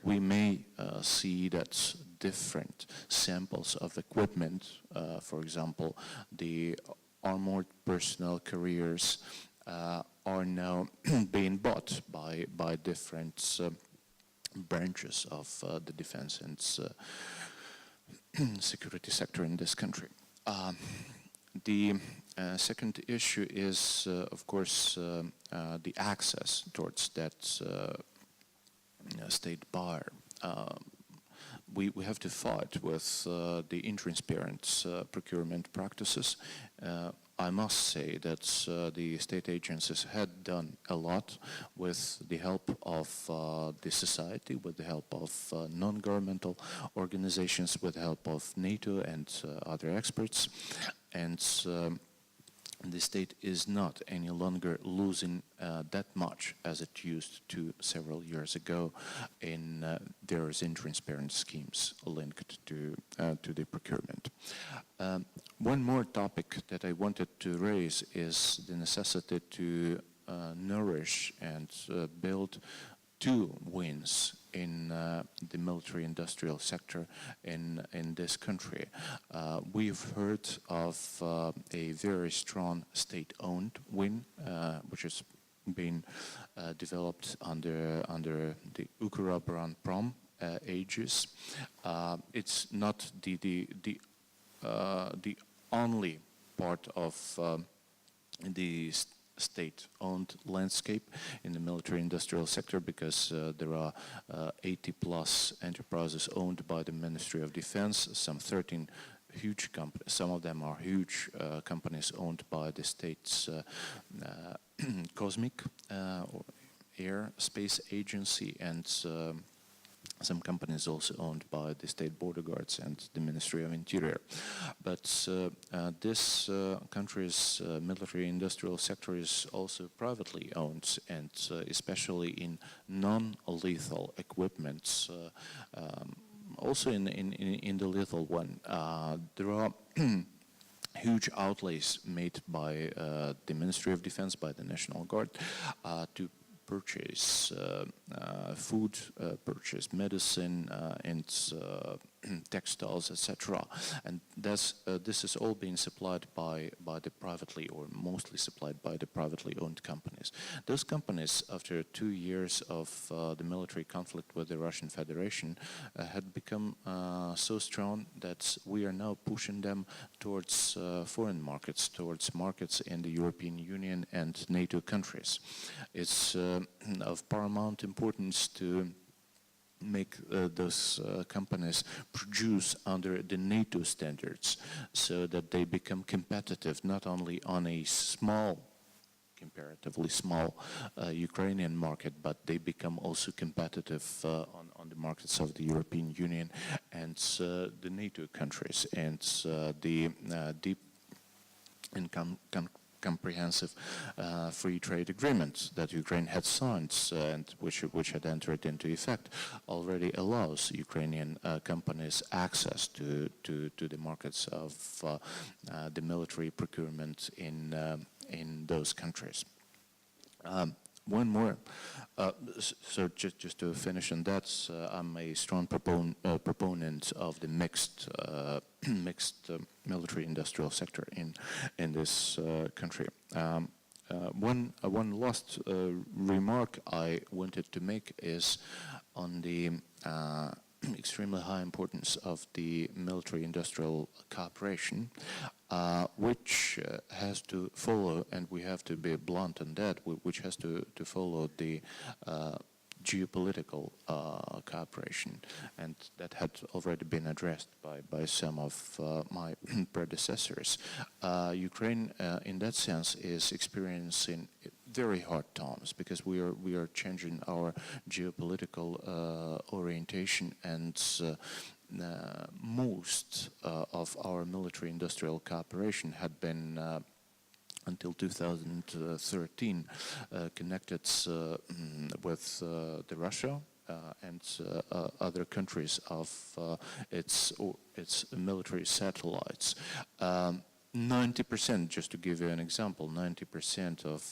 we may see that different samples of equipment, for example, the armored personnel carriers, are now being bought by different branches of the defense and security sector in this country. The second issue is, of course, the access towards that state buyer. We have to fight with the intransparent procurement practices. I must say that the state agencies had done a lot with the help of the society, with the help of non-governmental organizations, with the help of NATO and other experts. And the state is not any longer losing that much as it used to several years ago in various intransparent schemes linked to the procurement. One more topic that I wanted to raise is the necessity to nourish and build two wings in the military-industrial sector in this country. We've heard of a very strong state-owned wing, which has been developed under the Ukроборонпром aegis. It's not the only part of the state-owned landscape in the military-industrial sector, because there are 80 plus enterprises owned by the Ministry of Defense, some 13 huge companies, some of them are huge companies owned by the state's cosmic AEROSPACE agency, and some companies also owned by the state border guards and the Ministry of Interior. But this country's military-industrial sector is also privately owned, and especially in non-lethal equipment, also in the lethal one. There are huge outlays made by the Ministry of Defense, by the National Guard, to purchase food, purchase medicine, and textiles, etc. And this is all being supplied by the privately, or mostly supplied by the privately owned companies. Those companies, after 2 years of the military conflict with the Russian Federation, had become so strong that we are now pushing them towards foreign markets, towards markets in the European Union and NATO countries. It's of paramount importance to make those companies produce under the NATO standards, so that they become competitive not only on a comparatively small Ukrainian market, but they become also competitive on the markets of the European Union and the NATO countries, and the deep and comprehensive free trade agreement that Ukraine had signed and which had entered into effect already allows Ukrainian companies access to the markets of the military procurement in those countries. One more. So just to finish on that, I'm a strong proponent of the mixed military-industrial sector in this country. One last remark I wanted to make is on the extremely high importance of the military-industrial cooperation, which has to follow, and we have to be blunt on that, which has to follow the geopolitical cooperation, and that had already been addressed by some of my predecessors. Ukraine, in that sense, is experiencing very hard times because we are changing our geopolitical orientation, and most of our military-industrial cooperation had been until 2013 connected with the Russia and other countries of its military satellites. 90%, just to give you an example, 90% of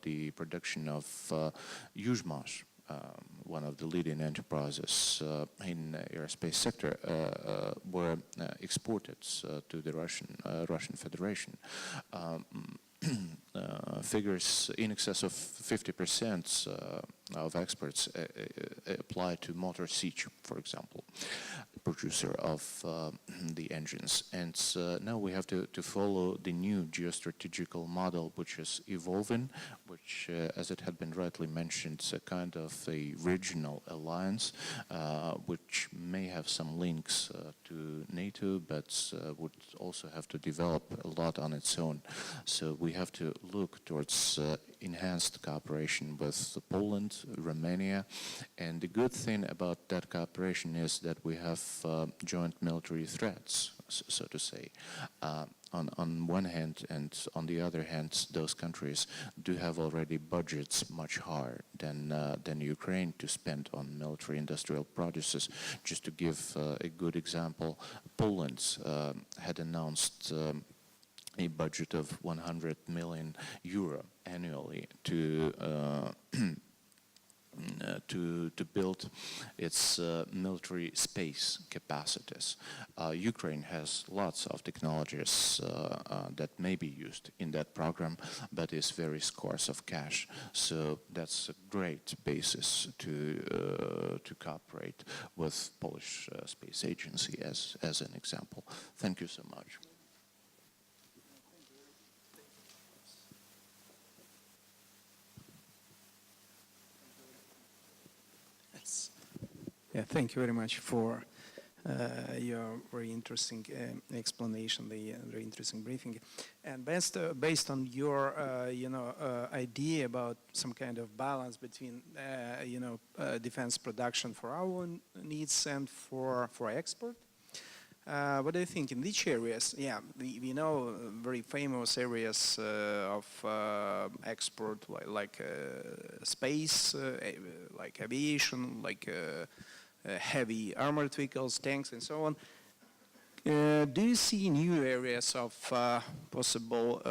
the production of Yuzhmash, one of the leading enterprises in the aerospace sector, were exported to the Russian Federation. Figures in excess of 50% of exports apply to Motor Sich, for example, producer of the engines. And now we have to follow the new geostrategical model, which is evolving, which, as it had been rightly mentioned, is a kind of a regional alliance, which may have some links to NATO, but would also have to develop a lot on its own. So we have to look towards enhanced cooperation with Poland, Romania, and the good thing about that cooperation is that we have joint military threats, so to say. On one hand, and on the other hand, those countries do have already budgets much higher than Ukraine to spend on military-industrial products. Just to give a good example, Poland had announced a budget of 100 million euro annually to build its military space capacities. Ukraine has lots of technologies that may be used in that program, but is very scarce of cash. So that's a great basis to cooperate with Polish Space Agency as an example. Thank you so much. Yeah, thank you very much for your very interesting explanation, the very interesting briefing. And based on your, idea about some kind of balance between, defense production for our own needs and for export, what do you think in which areas? Yeah, we know very famous areas of export, like space, like aviation, like heavy armored vehicles, tanks, and so on. Do you see new areas of possible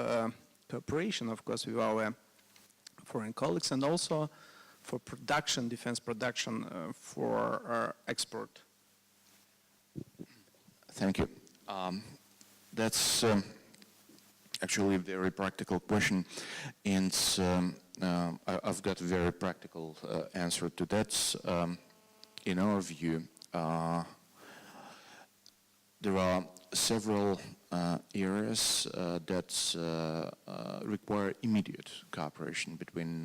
cooperation, of course, with our foreign colleagues, and also for production, defense production for export? Thank you. That's actually a very practical question, and I've got a very practical answer to that. In our view, there are several areas that require immediate cooperation between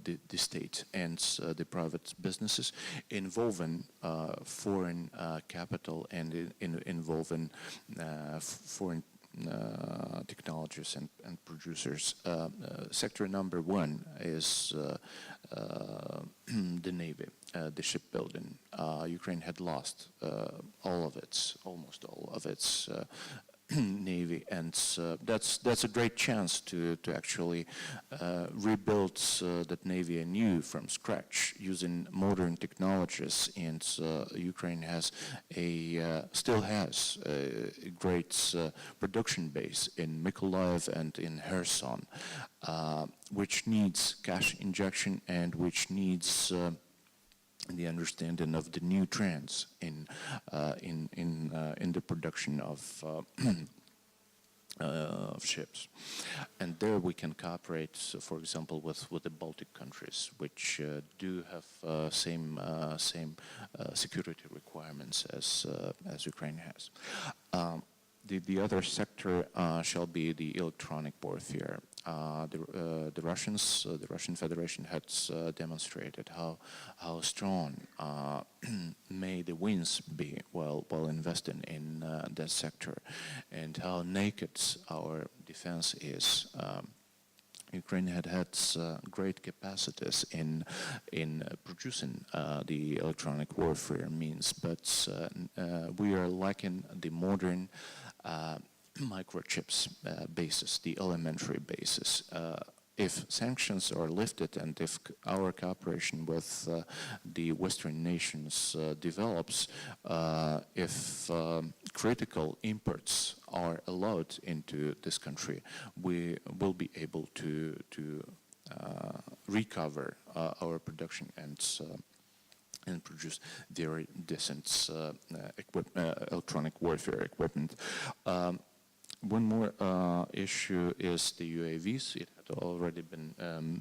the state and the private businesses, involving foreign capital and involving foreign technologies and producers. Sector number one is the Navy, the shipbuilding. Ukraine had lost almost all of its Navy, and that's a great chance to actually rebuild that Navy anew from scratch using modern technologies. And Ukraine still has a great production base in Mykolaiv and in Kherson, which needs cash injection and which needs the understanding of the new trends in the production of ships, and there we can cooperate, for example, with the Baltic countries, which do have same security requirements as Ukraine has. The other sector shall be the electronic warfare. The Russian Federation has demonstrated how strong may the winds be while investing in that sector, and how naked our defense is. Ukraine had great capacities in producing the electronic warfare means, but we are lacking the modern microchips basis, the elementary basis. If sanctions are lifted and if our cooperation with the Western nations develops, if critical imports are allowed into this country, we will be able to recover our production and produce very decent electronic warfare equipment. One more issue is the UAVs. It had already been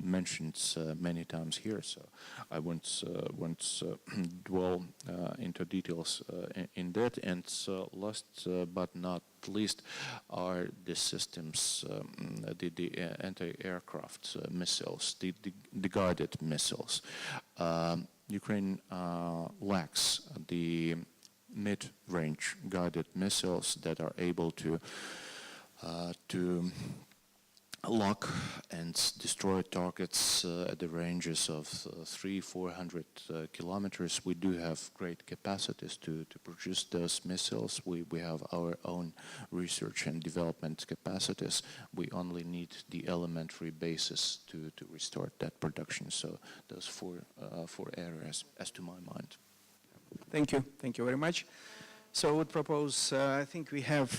mentioned many times here, so I won't dwell into details in that. And last but not least are the systems, the anti-aircraft missiles, the guided missiles. Ukraine lacks the mid-range guided missiles that are able to lock and destroy targets at the ranges of 300-400 kilometers. We do have great capacities to produce those missiles. We have our own research and development capacities. We only need the elementary basis to restart that production. So those four areas, as to my mind. Thank you. Thank you very much. So I would propose, I think we have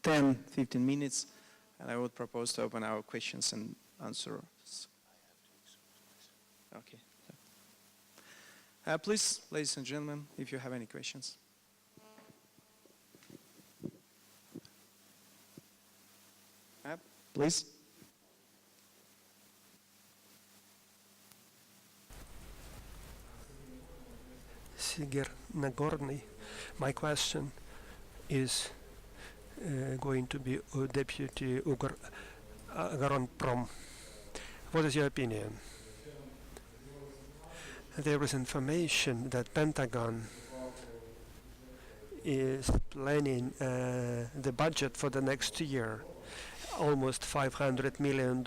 10-15 minutes, and I would propose to open our questions and answers. Okay. Please, ladies and gentlemen, if you have any questions. Please. Siger Nagorny. My question is going to be Deputy Ugaronprom. What is your opinion? There is information that Pentagon is planning the budget for the next year, almost $500 million.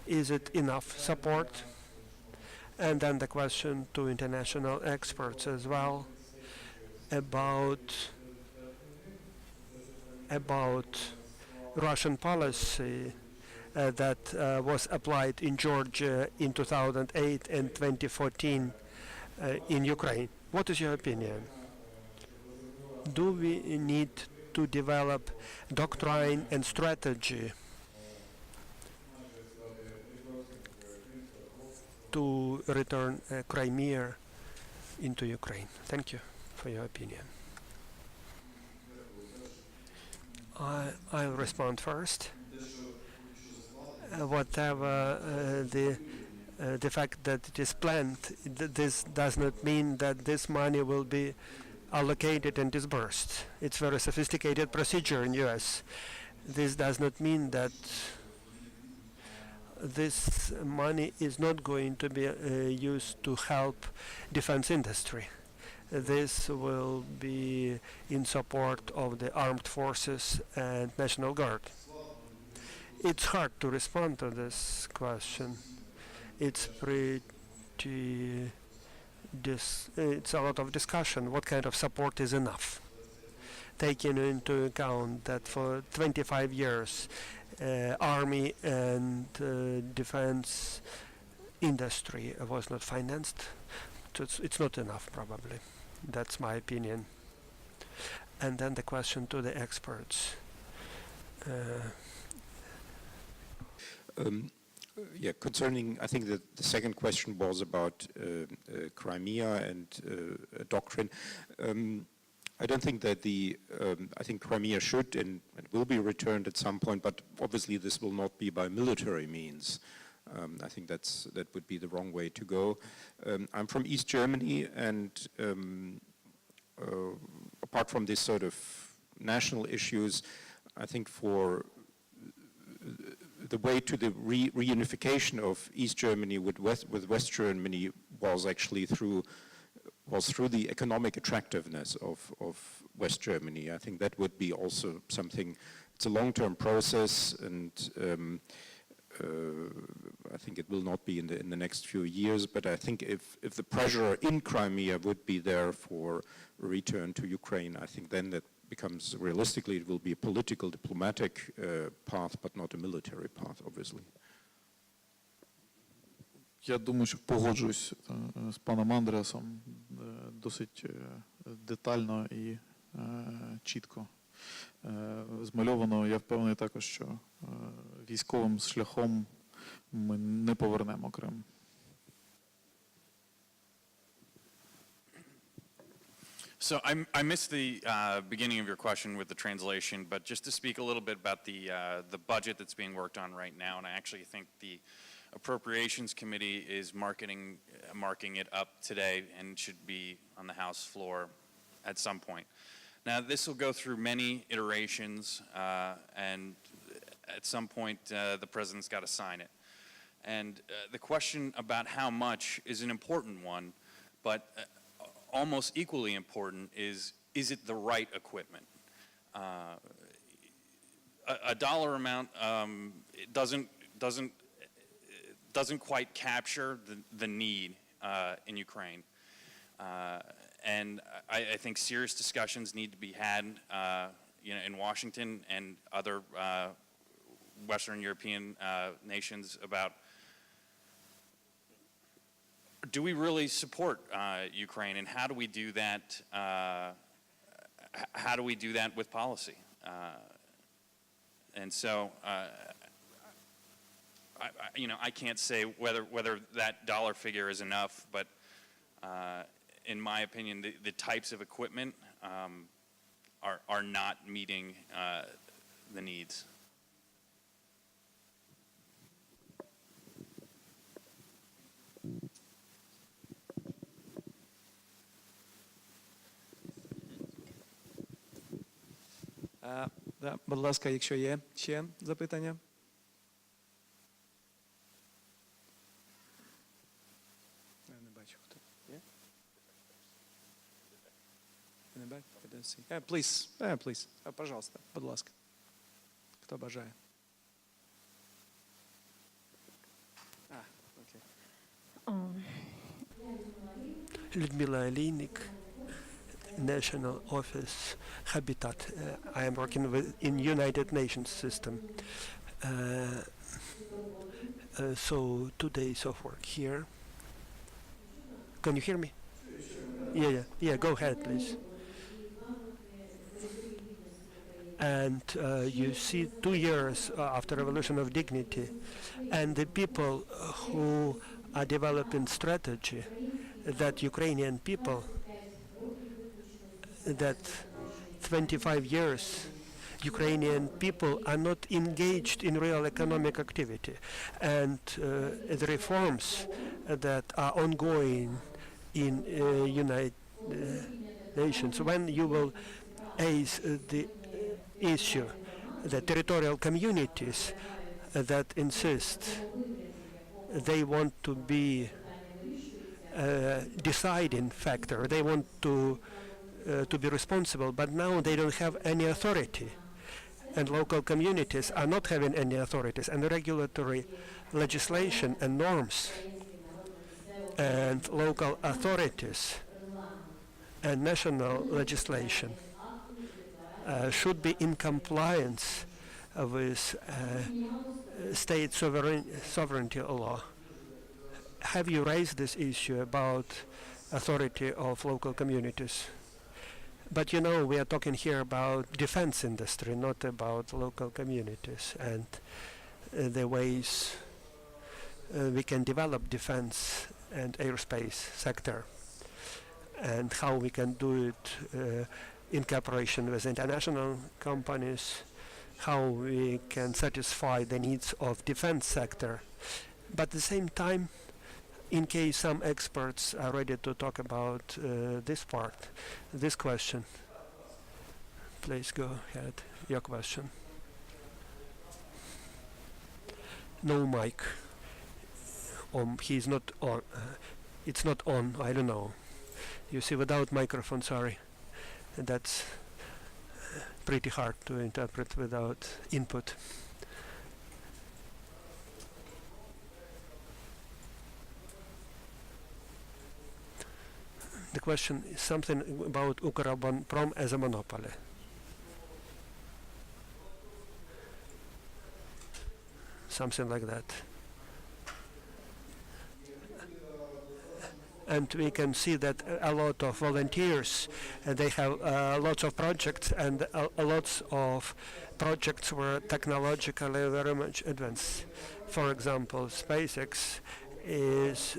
Is it enough support? And then the question to international experts as well about Russian policy that was applied in Georgia in 2008 and 2014 in Ukraine. What is your opinion? Do we need to develop doctrine and strategy to return Crimea into Ukraine? Thank you. for your opinion. I'll respond first. Whatever the fact that it is planned, this does not mean that this money will be allocated and disbursed. It's a very sophisticated procedure in US. This does not mean that this money is not going to be used to help defense industry. This will be in support of the armed forces and National Guard. It's hard to respond to this question. It's it's a lot of discussion. What kind of support is enough? Taking into account that for 25 years, army and defense industry was not financed, so it's not enough probably. That's my opinion. And then the question to the experts. Yeah, concerning, I think that the second question was about Crimea and doctrine. I don't think that I think Crimea should and will be returned at some point, but obviously this will not be by military means. I think that would be the wrong way to go. I'm from East Germany, and apart from this sort of national issues, I think for the way to the reunification of East Germany with West Germany was actually through the economic attractiveness of West Germany. I think that would be also something. It's a long-term process, and I think it will not be in the next few years. But I think if the pressure in Crimea would be there for a return to Ukraine, I think then that becomes, realistically, it will be a political, diplomatic path, but not a military path, obviously. Я думаю, що погоджуюсь з паном Андреасом. Досить детально і чітко змальовано. Я впевнений також, що військовим шляхом ми не повернемо Крим. So I missed the beginning of your question with the translation, but just to speak a little bit about the budget that's being worked on right now, and I actually think the Appropriations Committee is marking it up today and should be on the House floor at some point. Now this will go through many iterations, and at some point the president's got to sign it. And the question about how much is an important one, but almost equally important is it the right equipment? A dollar amount doesn't quite capture the need in Ukraine. And I think serious discussions need to be had in Washington and other Western European nations about, do we really support Ukraine, and how do we do that? How do we do that with policy? And so, I can't say whether that dollar figure is enough, but in my opinion, the types of equipment are not meeting the needs. Да, будь ласка, якщо є ще запитання. Я не бачу, хто. Є? Я не бачу. Please. Пожалуйста, будь ласка. Хто бажає? Окей. Людмила Олейник, National Office Habitat. I am working in United Nations system. So 2 days of work here. Can you hear me? Yeah, go ahead, please. And you see 2 years after Revolution of Dignity, and the people who are developing strategy that Ukrainian people that 25 years Ukrainian people are not engaged in real economic activity, and the reforms that are ongoing in United Nations, when you will raise the issue that territorial communities that insist they want to be deciding factor, they want to be responsible, but now they don't have any authority, and local communities are not having any authorities, and the regulatory legislation and norms and local authorities and national legislation should be in compliance with state sovereignty law. Have you raised this issue about authority of local communities? But you know, we are talking here about defense industry, not about local communities and the ways we can develop defense and aerospace sector, and how we can do it in cooperation with international companies, how we can satisfy the needs of defense sector. But at the same time, in case some experts are ready to talk about this part, this question, please go ahead, your question. No mic. He's not on. It's not on, I don't know. You see, without microphone, sorry. That's pretty hard to interpret without input. The question is something about Ukроборонпром as a monopoly. Something like that. And we can see that a lot of volunteers, they have lots of projects, and lots of projects were technologically very much advanced. For example, SpaceX is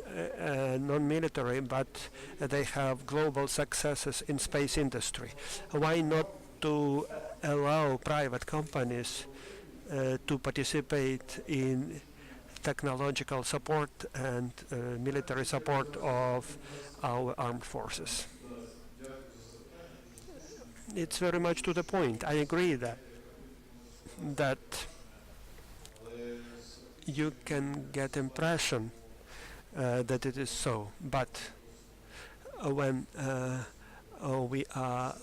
non-military, but they have global successes in space industry. Why not to allow private companies to participate in technological support and military support of our armed forces? It's very much to the point. I agree that you can get impression that it is so, but when we are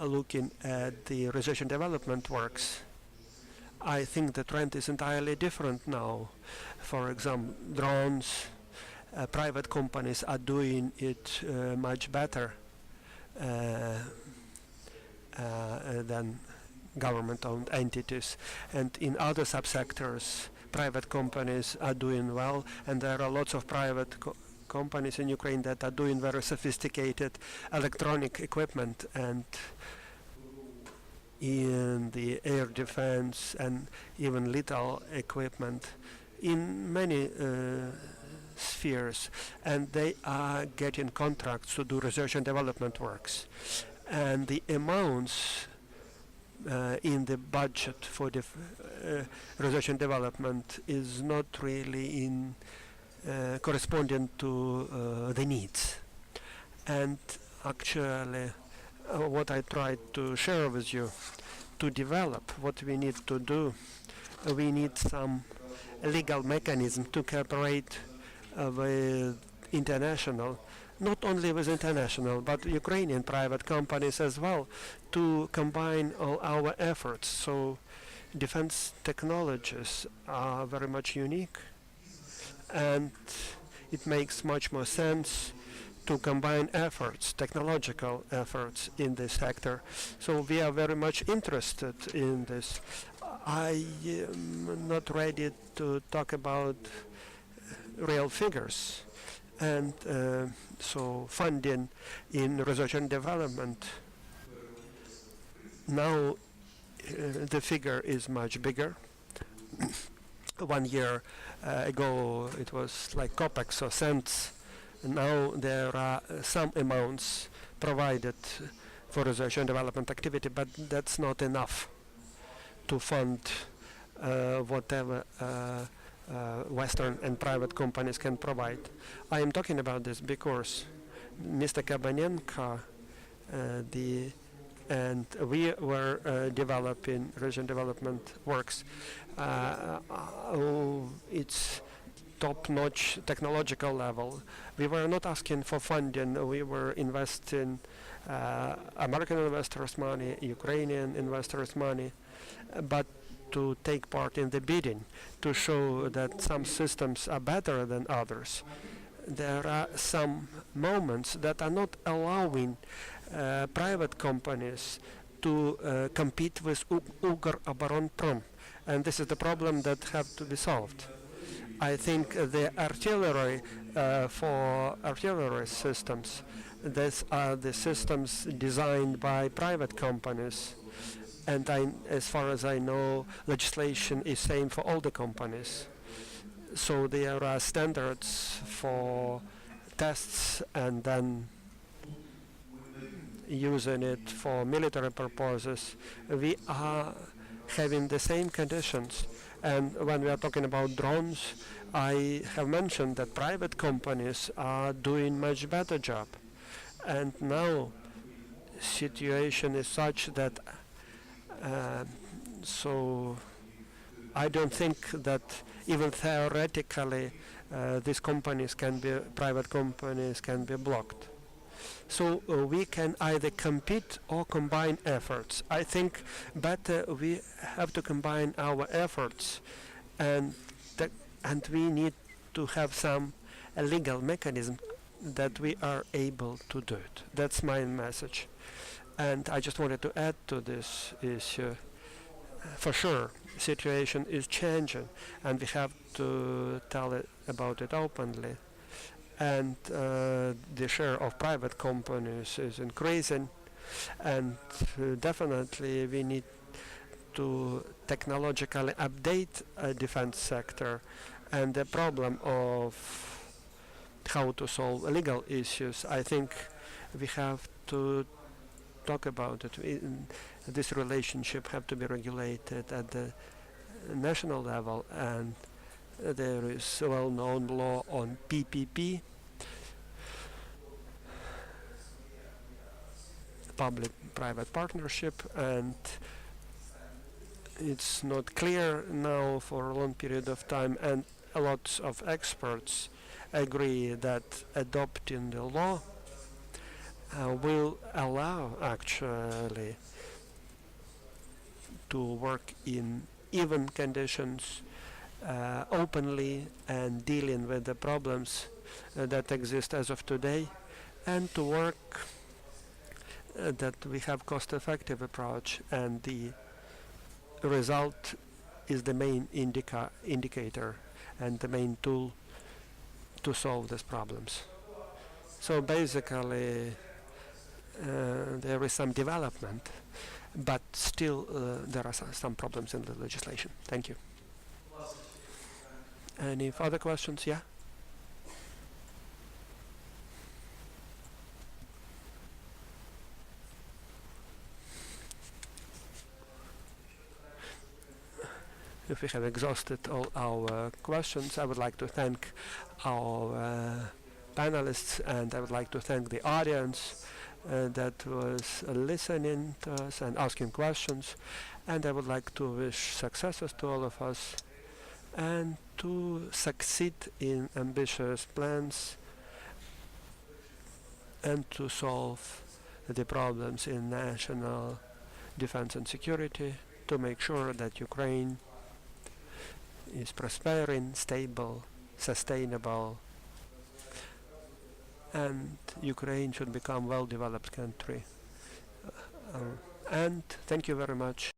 looking at the research and development works, I think the trend is entirely different now. For example, drones, private companies are doing it much better than government-owned entities. And in other subsectors, private companies are doing well, and there are lots of private companies in Ukraine that are doing very sophisticated electronic equipment, and in the air defense and even lethal equipment in many spheres, and they are getting contracts to do research and development works. And the amounts in the budget for the research and development is not really in corresponding to the needs. And actually, what I tried to share with you, to develop what we need to do, we need some legal mechanism to cooperate with international, not only with international, but Ukrainian private companies as well, to combine all our efforts. So defense technologies are very much unique, and it makes much more sense to combine efforts, technological efforts in this sector. So we are very much interested in this. I am not ready to talk about real figures. And so funding in research and development, now the figure is much bigger. 1 year ago it was like kopecks or cents. Now there are some amounts provided for research and development activity, but that's not enough to fund whatever Western and private companies can provide. I am talking about this because Mr. Kabanenko and we were developing region development works. It's top-notch technological level. We were not asking for funding. We were investing American investors' money, Ukrainian investors' money, but to take part in the bidding, to show that some systems are better than others. There are some moments that are not allowing private companies to compete with Ukроборонпром, and this is the problem that have to be solved. I think the artillery for artillery systems, these are the systems designed by private companies, and as far as I know, legislation is same for all the companies. So there are standards for tests and then using it for military purposes. We are having the same conditions. And when we are talking about drones, I have mentioned that private companies are doing much better job. And now situation is such that so I don't think that even theoretically these companies can be, private companies can be blocked. So we can either compete or combine efforts. I think better we have to combine our efforts, and we need to have some legal mechanism that we are able to do it. That's my message. And I just wanted to add to this issue. For sure, situation is changing, and we have to tell it about it openly. And the share of private companies is increasing, and definitely we need to technologically update a defense sector. And the problem of how to solve legal issues, I think we have to talk about it. This relationship have to be regulated at the national level, and there is a well-known law on PPP, public-private partnership, and it's not clear now for a long period of time, and a lot of experts agree that adopting the law will allow actually to work in even conditions, openly, and dealing with the problems that exist as of today, and to work that we have cost-effective approach, and the result is the main indicator and the main tool to solve these problems. So basically there is some development, but still there are some problems in the legislation. Thank you. Any further questions? Yeah? If we have exhausted all our questions, I would like to thank our panelists, and I would like to thank the audience that was listening to us and asking questions. And I would like to wish successes to all of us, and to succeed in ambitious plans, and to solve the problems in national defense and security, to make sure that Ukraine is prospering, stable, sustainable, and Ukraine should become a well-developed country. And thank you very much